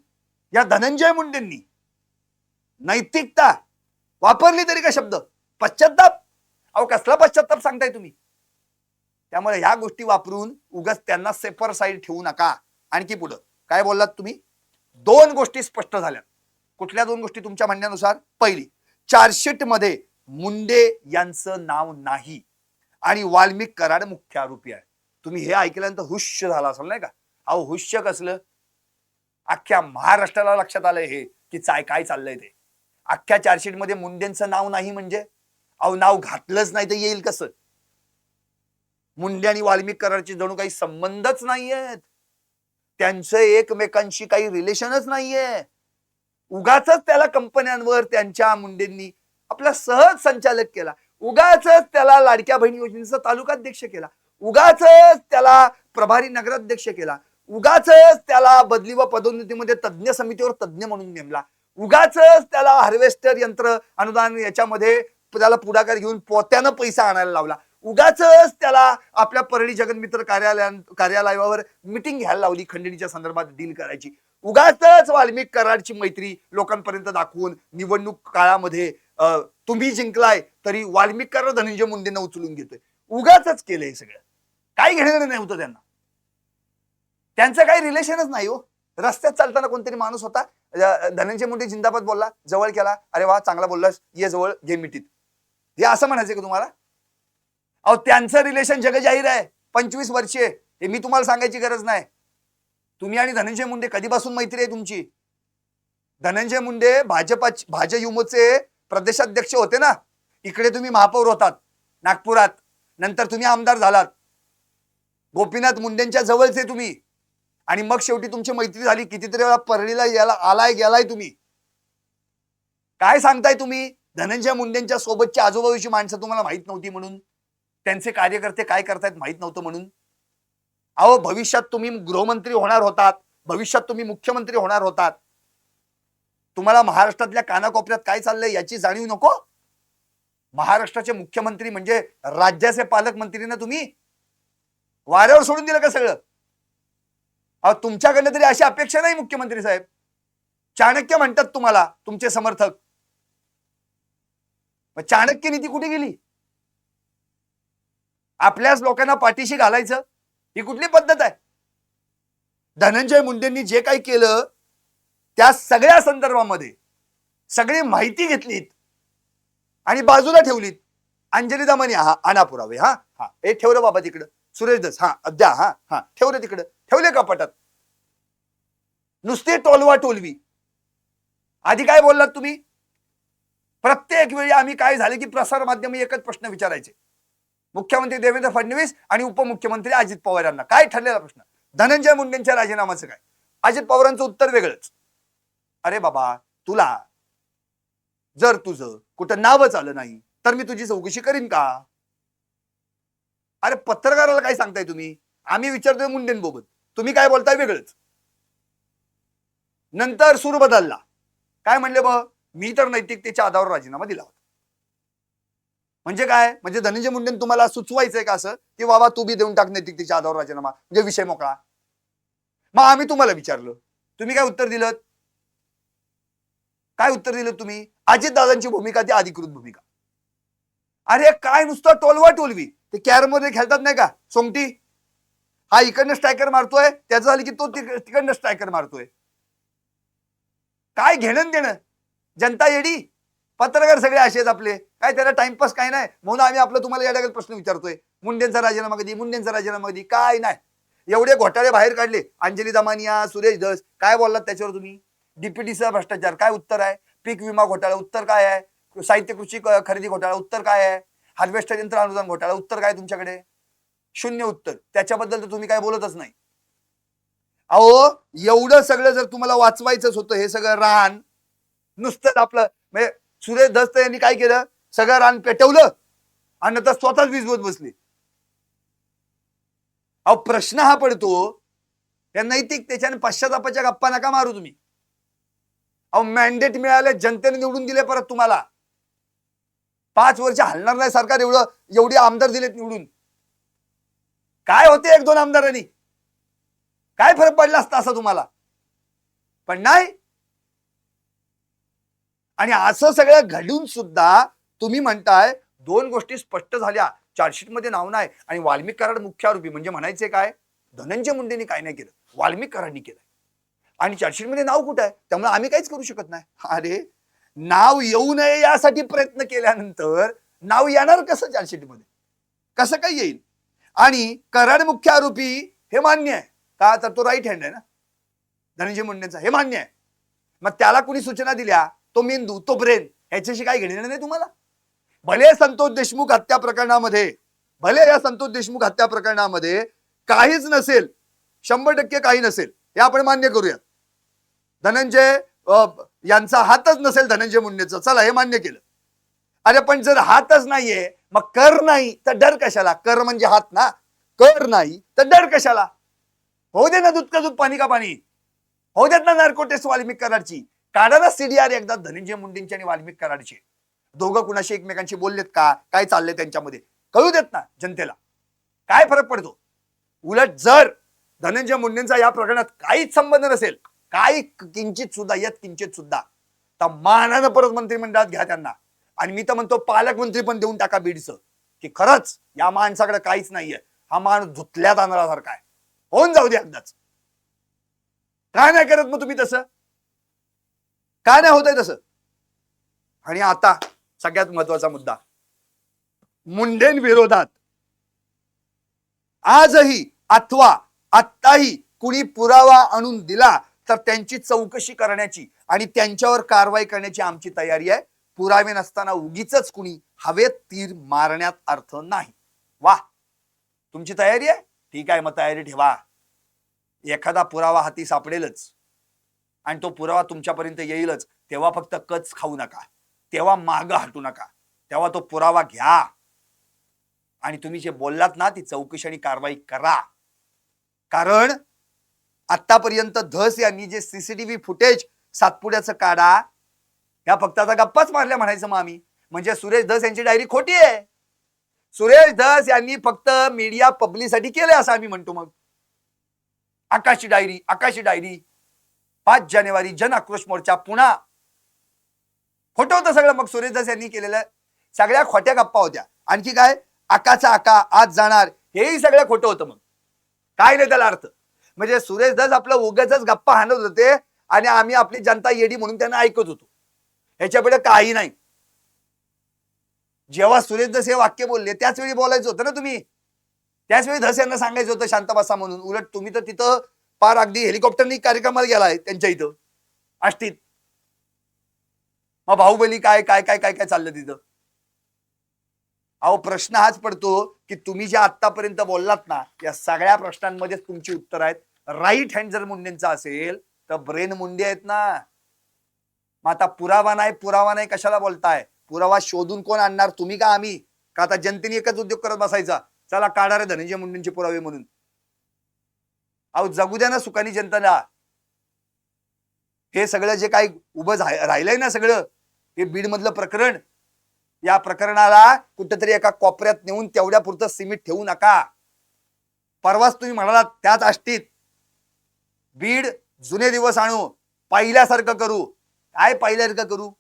या धनंजय मुंडेंनी नैतिकता वापरली तरी का शब्द? पश्चात्ताप. अहो कसला पश्चात्ताप सांगताय तुम्ही? त्यामुळे ह्या गोष्टी वापरून उगाच त्यांना सेफर साईड ठेवू नका. आणखी पुढं काय बोललात तुम्ही? दोन गोष्टी स्पष्ट झाल्या. कुठल्या दोन गोष्टी तुमच्या म्हणण्यानुसार? पहिली, चार्जशीट मध्ये मुंडे यांचं नाव नाही आणि वाल्मिक कराड मुख्य आरोपी आहे. तुम्ही हे ऐकल्यानंतर हुश्य झाला असेल नाही का? अहो हुश्य कसलं? अख्ख्या महाराष्ट्राला लक्षात आलंय हे की काय चाललंय ते. अख्ख्या चार्जशीट मध्ये मुंडेंचं नाव नाही म्हणजे? अहो नाव घातलंच नाही तर येईल कसं? मुंडे आणि वाल्मिक कराडचे जणू काही संबंधच नाहीयेत. त्यांचं एकमेकांशी काही रिलेशनच नाहीये. उगाच त्याला कंपन्यांवर त्यांच्या मुंडेंनी आपला सहज संचालक केला. उगाच त्याला लाडक्या बहीण योजनेचा तालुकाध्यक्ष केला. उगाच त्याला प्रभारी नगराध्यक्ष केला. उगाच त्याला बदली व पदोन्नतीमध्ये तज्ञ समितीवर तज्ञ म्हणून नेमला. उगाच त्याला हार्वेस्टर यंत्र अनुदान याच्यामध्ये त्याला पुढाकार घेऊन पोत्यानं पैसा आणायला लावला. उगाच त्याला आपल्या परळी जगन्मित्र कार्यालयावर मिटिंग घ्यायला लावली खंडणीच्या संदर्भात डील करायची. उगाच वाल्मिक कराडची मैत्री लोकांपर्यंत दाखवून निवडणूक काळामध्ये तुम्ही जिंकलाय तरी वाल्मिक कराड धनंजय मुंडेंना उचलून घेतोय. उगाच केलंय हे सगळं. काही घेणं नाही होतं त्यांना. त्यांचं काही रिलेशनच नाही हो. रस्त्यात चालताना कोणतरी माणूस होता, धनंजय मुंडे जिंदाबाद बोलला, जवळ केला, अरे वा चांगला बोललास, ये जवळ घे मिठीत. हे असं म्हणायचं का तुम्हाला? अहो त्यांचं रिलेशन जगजाहीर आहे. 25 वर्षे. हे मी तुम्हाला सांगायची गरज नाही. तुम्ही आणि धनंजय मुंडे कधीपासून मैत्री आहे तुमची? धनंजय मुंडे भाजयुमोचे प्रदेशाध्यक्ष होते ना. इकडे तुम्ही महापौर होतात नागपुरात. नंतर तुम्ही आमदार झालात. गोपीनाथ मुंडेंच्या जवळचे तुम्ही. आणि मग शेवटी तुमची मैत्री झाली. कितीतरी वेळा परळीला याला आलाय गेलाय तुम्ही. काय सांगताय तुम्ही? धनंजय मुंडेंच्या सोबतची आजूबाजूची माणसं तुम्हाला माहित नव्हती म्हणून? त्यांचे कार्यकर्ते काय करतायत माहित नव्हतं म्हणून? अहो भविष्यात तुम्ही गृहमंत्री होणार होतात. भविष्यात तुम्ही मुख्यमंत्री होणार होतात. तुम्हाला महाराष्ट्रातल्या कानाकोपऱ्यात काय चाललंय याची जाणीव नको? महाराष्ट्राचे मुख्यमंत्री म्हणजे राज्याचे पालकमंत्री ना तुम्ही. वाऱ्यावर सोडून दिलं का सगळं? अहो तुमच्याकडनं तरी अशी अपेक्षा नाही मुख्यमंत्री साहेब. चाणक्य म्हणतात तुम्हाला तुमचे समर्थक. मग चाणक्य नीती कुठे गेली? आपल्याच लोकांना पाठीशी घालायचं ही कुठली पद्धत आहे? धनंजय मुंडेंनी जे काही केलं त्या सगळ्या संदर्भामध्ये सगळी माहिती घेतलीत आणि बाजूला ठेवलीत. अंजली दमानी हा आणा पुरावे. हा हा हे ठेव रे बाबा तिकडं. सुरेश दस हा द्या. हा हा ठेव रे तिकडं. ठेवले कपाटात. नुसती टोलवा टोलवी. आधी काय बोललात तुम्ही? प्रत्येक वेळी आम्ही काय झाले की प्रसार माध्यम एकच प्रश्न विचारायचे. मुख्यमंत्री देवेंद्र फडणवीस आणि उपमुख्यमंत्री अजित पवार यांना काय ठरलेला प्रश्न? धनंजय मुंडेंच्या राजीनामाचं काय? अजित पवारांचं उत्तर वेगळंच. अरे बाबा तुला जर तुझं कुठं नावच आलं नाही तर मी तुझी चौकशी करीन का? अरे पत्रकाराला काय सांगताय तुम्ही? आम्ही विचारतोय मुंडेंबाबत, तुम्ही काय बोलताय वेगळंच. नंतर सूर बदलला. काय म्हणले मी तर नैतिकतेच्या आधारावर राजीनामा दिला होता. म्हणजे काय, म्हणजे धनंजय मुंडेंनी तुम्हाला सुचवायचंय का असं की बाबा तू बी देऊन टाक नैतिकतेच्या आधारावर राजीनामा, म्हणजे विषय मोकळा. मग आम्ही तुम्हाला विचारलं, तुम्ही काय उत्तर दिलं? काय उत्तर दिलं तुम्ही? अजितदादांची भूमिका ती अधिकृत भूमिका. अरे काय नुसतं टोलवा टोलवी. ते कॅरम मध्ये खेळतात नाही का, सोंगटी. हा इकडनं स्ट्रायकर मारतोय, त्याचं झालं की तो तिकडनं स्ट्रायकर मारतोय. काय घेणं देणं? जनता येडी, पत्रकार सगळे असेच आपले, काय त्याला टाइमपास काय नाही म्हणून आम्ही आपलं तुम्हाला या डागत प्रश्न विचारतोय. मुंडेंचा राजीनामा कधी, मुंडेंचा राजीनामा कधी, काय नाही. एवढे घोटाळे बाहेर काढले, अंजली दमानिया, सुरेश धस, काय बोललात त्याच्यावर तुम्ही? डीपीटीचा भ्रष्टाचार, काय उत्तर आहे? पीक विमा घोटाळा, उत्तर काय आहे? साहित्य कृषी खरेदी घोटाळा, उत्तर काय आहे? हार्वेस्टर यंत्र अनुदान घोटाळा, उत्तर काय तुमच्याकडे? शून्य उत्तर. त्याच्याबद्दल तर तुम्ही काय बोलतच नाही. अहो एवढं सगळं जर तुम्हाला वाचवायचंच होतं, हे सगळं रान नुसतं आपलं, म्हणजे सुरेश दस्त यांनी काय केलं, सगळं रान पेटवलं आणि नंतर स्वतःच वीजवत बसले. अहो प्रश्न हा पडतो, या नैतिकतेच्या आणि पश्चातापाच्या गप्पा नका मारू तुम्ही. अहो मॅन्डेट मिळाले, जनतेने निवडून दिले परत तुम्हाला. 5 वर्ष हलणार नाही सरकार, एवढे आमदार दिलेत निवडून. काय होते 1-2 आमदारांनी, काय फरक पडला असता असं तुम्हाला? पण नाही. आणि असं सगळं घडून सुद्धा तुम्ही म्हणताय 2 गोष्टी स्पष्ट झाल्या, चार्जशीट मध्ये नाव नाही आणि वाल्मिक कराड मुख्य आरोपी. म्हणजे म्हणायचे काय, धनंजय मुंडेंनी काय नाही केलं, वाल्मिक कराडनी केलं. आणि चार्जशीट मध्ये नाव कुठं आहे, त्यामुळे आम्ही काहीच करू शकत नाही. अरे नाव येऊ नये यासाठी प्रयत्न केल्यानंतर नाव येणार कसं चार्जशीट मध्ये, कसं काय येईल? आणि कराड मुख्य आरोपी हे मान्य आहे का, तर तो राईट हँड आहे ना धनंजय मुंडेंचा, हे मान्य आहे. मग त्याला कुणी सूचना दिल्या, तो मेंदू, तो ब्रेन, ह्याच्याशी काय घेणं नाही तुम्हाला. भले संतोष देशमुख हत्या प्रकरणामध्ये, भले या संतोष देशमुख हत्या प्रकरणामध्ये काहीच नसेल, 100% काही नसेल, हे आपण मान्य करूया. धनंजय यांचा हातच नसेल धनंजय मुंडेचा, चला हे मान्य केलं. अरे पण जर हातच नाहीये, मग कर नाही तर डर कशाला? कर म्हणजे हात ना, कर नाही तर डर कशाला? होऊ दे ना दूध का दूध, पाणी का पाणी. होऊ देत ना नार्को टेस्ट वाल्मिक कराडची. काढा ना सीडीआर एकदा धनंजय मुंडेंची आणि वाल्मिक कराडची. दोघं कुणाशी एकमेकांशी बोललेत का, काय चाललंय त्यांच्यामध्ये, कळू देत ना जनतेला. काय फरक पडतो? उलट जर धनंजय मुंडेंचा या प्रकरणात काहीच संबंध नसेल, काही किंचित सुद्धा, यत किंचित सुद्धा, तर मानानं परत मंत्रिमंडळात घ्या त्यांना. आणि मी तर म्हणतो पालकमंत्री पण देऊन टाका बीडचं, की खरंच या माणसाकडे काहीच नाहीये, हा माणूस धुतल्यात आणणारासारखा आहे, होऊन जाऊ दे एकदाच. काय नाही करत मग तुम्ही तसं? काय नाही होतंय तसं? आणि आता सगळ्यात महत्वाचा मुद्दा, मुंडेंविरोधात आजही अथवा आत्ताही कुणी पुरावा आणून दिला तर त्यांची चौकशी करण्याची आणि त्यांच्यावर कारवाई करण्याची आमची तयारी आहे. पुरावे नसताना उगीच कुणी हवेत तीर मारण्यात अर्थ नाही. वाह, तुमची तयारी आहे, ठीक आहे, मग तयारी ठेवा. एखादा पुरावा हाती सापडेलच आणि तो पुरावा तुमच्यापर्यंत येईलच, तेव्हा फक्त कच खाऊ नका, तेव्हा मागं हटू नका, तेव्हा तो पुरावा घ्या आणि तुम्ही जे बोललात ना ती चौकशी आणि कारवाई करा. कारण आतापर्यंत धस यांनी जे सीसीटीव्ही फुटेज सातपुड्याचं काढा, या फक्त आता गप्पाच मारल्या म्हणायचं मग आम्ही. म्हणजे सुरेश धस यांची डायरी खोटी आहे. सुरेश धस यांनी फक्त मीडिया पब्लिसिटी केले असं आम्ही म्हणतो. मग आकाशी डायरी, आकाशी डायरी, 5 जानेवारी जन आक्रोश मोर्चा पुन्हा, खोटं होतं सगळं. मग सुरेश धस यांनी केलेलं सगळ्या खोट्या गप्पा होत्या. आणखी काय, आकाचा आका आज जाणार, हेही सगळं खोटं होतं. मग काय नाही त्याला अर्थ. म्हणजे सुरेश धस आपलं उगाचच गप्पा हाणत होते आणि आम्ही आपली जनता येडी म्हणून त्यांना ऐकत होतो, ह्याच्यापुढे काही नाही. जेव्हा सुरेश धस हे वाक्य बोलले त्याच वेळी बोलायचं होतं ना तुम्ही, त्याच वेळी धस यांना सांगायचं होतं शांत बसा म्हणून. उलट तुम्ही तर तिथं पार अगदी हेलिकॉप्टरनी कार्यक्रमाला गेलाय त्यांच्या इथं आष्टीत. मग बाहुबली काय काय काय काय काय चाललं तिथं. अहो प्रश्न हाच पडतो की तुम्ही जे आतापर्यंत बोललात ना, या सगळ्या प्रश्नांमध्ये तुमची उत्तर आहेत. राईट हँड जर मुंडेंचा असेल तर ब्रेन मुंडे आहेत ना. मग आता पुरावा नाही, पुरावा नाही कशाला बोलताय? पुरावा शोधून कोण आणणार, तुम्ही का आम्ही? का आता जनतेने एकच उद्योग करत बसायचा, चला काढा रे धनंजय मुंडेंचे पुरावे म्हणून. अहो जगू द्या ना सुखानी जनताला. हे सगळं जे काही उभं राहिलंय ना सगळं, हे बीड मधलं प्रकरण, या प्रकरणाला कुठेतरी एका कोपऱ्यात नेऊन तेवढ्या पुरतं सीमित ठेवू नका. परवाच तुम्ही म्हणालात त्याच आष्टीत बीड जुने दिवस आणू, पहिल्यासारखं करू. काय पहिल्यासारखं करू?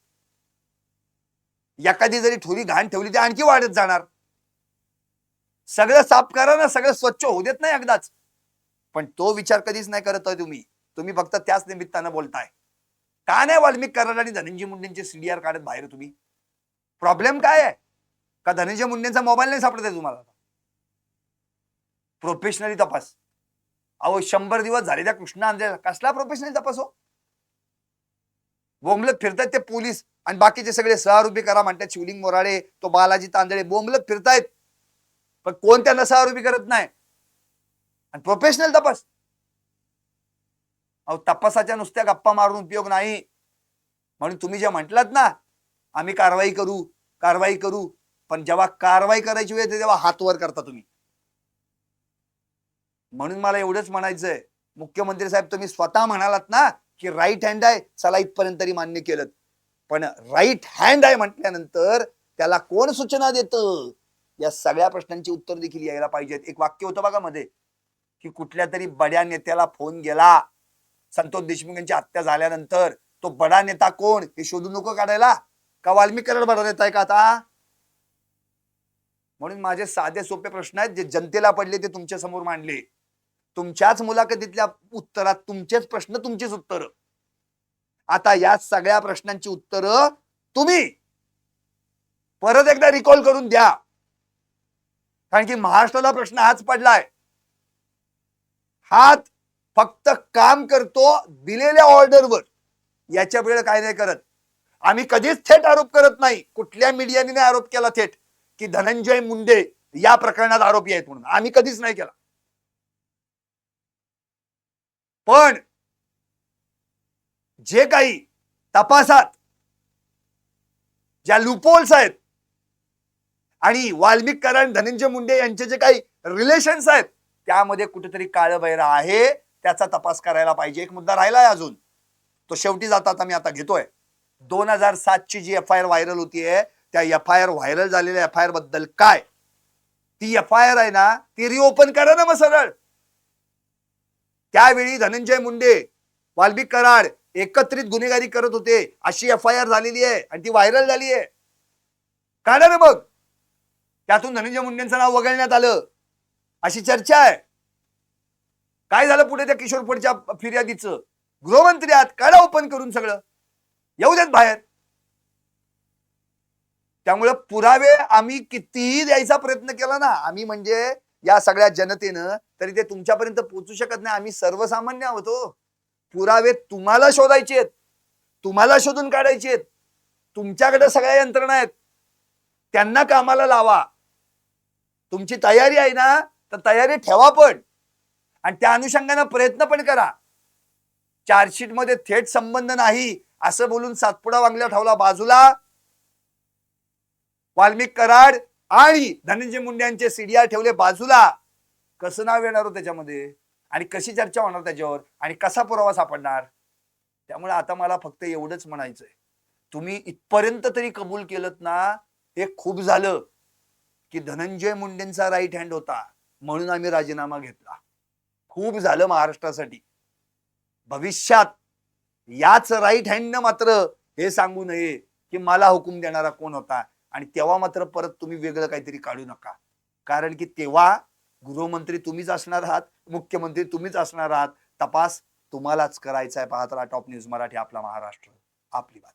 एखादी जरी थोडी घाण ठेवली ती आणखी वाढत जाणार. सगळं साफ करा ना, सगळं स्वच्छ होऊ देत नाही एकदाच. पण तो विचार कधीच नाही करत तुम्ही. तुम्ही फक्त त्याच निमित्तानं बोलताय. का नाही वाल्मिक कराड आणि धनंजय मुंडेंचे सीडीआर काढत बाहेर तुम्ही? प्रॉब्लेम काय आहे? का धनंजय मुंडेंचा मोबाईल नाही सापडत आहे तुम्हाला? प्रोफेशनली तपास. अहो 100 दिवस झाले त्या कृष्णा आंधळेला, कसला प्रोफेशनल तपास हो? बोंबलत फिरतायत ते पोलीस आणि बाकीचे सगळे 6 रुपये करा म्हणतात. शिवलिंग मोराडे, तो बालाजी तांदळे बोंबलत फिरतायत, पण कोण त्यांना 6 रुपये करत नाही. आणि प्रोफेशनल तपास. अहो तपासाच्या नुसत्या गप्पा मारून उपयोग नाही. म्हणून तुम्ही जे म्हटलात ना, आम्ही कारवाई करू, पण जेव्हा कारवाई करायची वेळ येते तेव्हा हात वर करता तुम्ही. म्हणून मला एवढंच म्हणायचंय, मुख्यमंत्री साहेब तुम्ही स्वतः म्हणालात ना की राईट हँड आहे, चला इथपर्यंत तरी मान्य केलं. पण राईट हँड आहे म्हटल्यानंतर त्याला कोण सूचना देतं? या सगळ्या प्रश्नांची उत्तर देखील यायला पाहिजेत. एक वाक्य होतं बघा मध्ये, की कुठल्या तरी बड्या नेत्याला फोन गेला संतोष देशमुख यांची हत्या झाल्यानंतर. तो बडा नेता कोण हे शोधून नको काढायला? का वाल्मिक कराड बडा नेता आहे का आता? म्हणून माझे साधे सोपे प्रश्न आहेत जे जनतेला पडले ते तुमच्या समोर मांडले. तुमच्याच मुलाखतीतल्या उत्तरात तुमचेच प्रश्न, तुमचीच उत्तर. आता या सगळ्या प्रश्नांची उत्तर तुम्ही परत एकदा रिकॉल करून द्या. कारण की महाराष्ट्राला प्रश्न हाच पडलाय. हात फक्त काम करतो दिलेल्या ऑर्डरवर, याच्या वेळ काय नाही करत. आम्ही कधीच थेट आरोप करत नाही. कुठल्या मीडियाने नाही आरोप केला थेट की धनंजय मुंडे या प्रकरणात आरोपी आहेत म्हणून. आम्ही कधीच नाही केला. पण जे काही तपासात ज्या लूपहोल्स आहेत आणि वाल्मिक कराड धनंजय मुंडे यांचे जे काही रिलेशन्स आहेत त्यामध्ये कुठेतरी काळबैरा आहे, त्याचा तपास करायला पाहिजे. एक मुद्दा राहिलाय अजून, तो शेवटी जातात आम्ही आता घेतोय. 2007 ची जी FIR व्हायरल होतीये, त्या FIR व्हायरल झालेल्या FIR बद्दल काय? ती FIR आहे ना, ती रिओपन करा ना मग सरळ. त्यावेळी धनंजय मुंडे, वाल्मिक कराड एकत्रित गुन्हेगारी करत होते अशी FIR झालेली आहे आणि ती व्हायरल झाली आहे. काढा ना मग. त्यातून धनंजय मुंडेंचं नाव वगळण्यात आलं अशी चर्चा आहे. काय झालं पुढे त्या किशोर फडच्या फिर्यादीचं? गृहमंत्री आहात, काढा ओपन करून सगळं, येऊ देत बाहेर. त्यामुळे पुरावे आम्ही कितीही द्यायचा प्रयत्न केला ना, आम्ही म्हणजे या सगळ्या जनतेनं, तरी ते तुमच्यापर्यंत पोहोचू शकत नाही. आम्ही सर्वसामान्य आहोत. पुरावे तुम्हाला शोधायचे आहेत, तुम्हाला शोधून काढायचे आहेत. तुमच्याकडे सगळ्या यंत्रणा आहेत, त्यांना कामाला लावा. तुमची तयारी आहे ना, तर तयारी ठेवा पण, आणि त्या अनुषंगाने प्रयत्न पण करा. चार्जशीट मध्ये थेट संबंध नाही असं बोलून सातपुडा वांगल्या ठेवला बाजूला. वाल्मिक कराड आणि धनंजय मुंडे यांचे सीडीआर ठेवले बाजूला. कसं नाव येणार हो त्याच्यामध्ये, आणि कशी चर्चा होणार त्याच्यावर, आणि कसा पुरावा सापडणार? त्यामुळे आता मला फक्त एवढंच म्हणायचंय, तुम्ही इथपर्यंत तरी कबूल केलत ना, हे खूप झालं. की धनंजय मुंडेंचा राईट हँड होता म्हणून आम्ही राजीनामा घेतला. खूप झालं महाराष्ट्रासाठी. भविष्यात याच राईट हँडनं मात्र हे सांगू नये की मला हुकूम देणारा कोण होता, आणि तेव्हा मात्र परत तुम्ही वेगळं काहीतरी काढू नका. कारण की तेव्हा गृहमंत्री तुम्हीच असणार आहात, मुख्यमंत्री तुम्हीच असणार आहात. तपास तुम्हालाच करायचा आहे. पाहत राहा टॉप न्यूज मराठी, आपला महाराष्ट्र, आपली बात.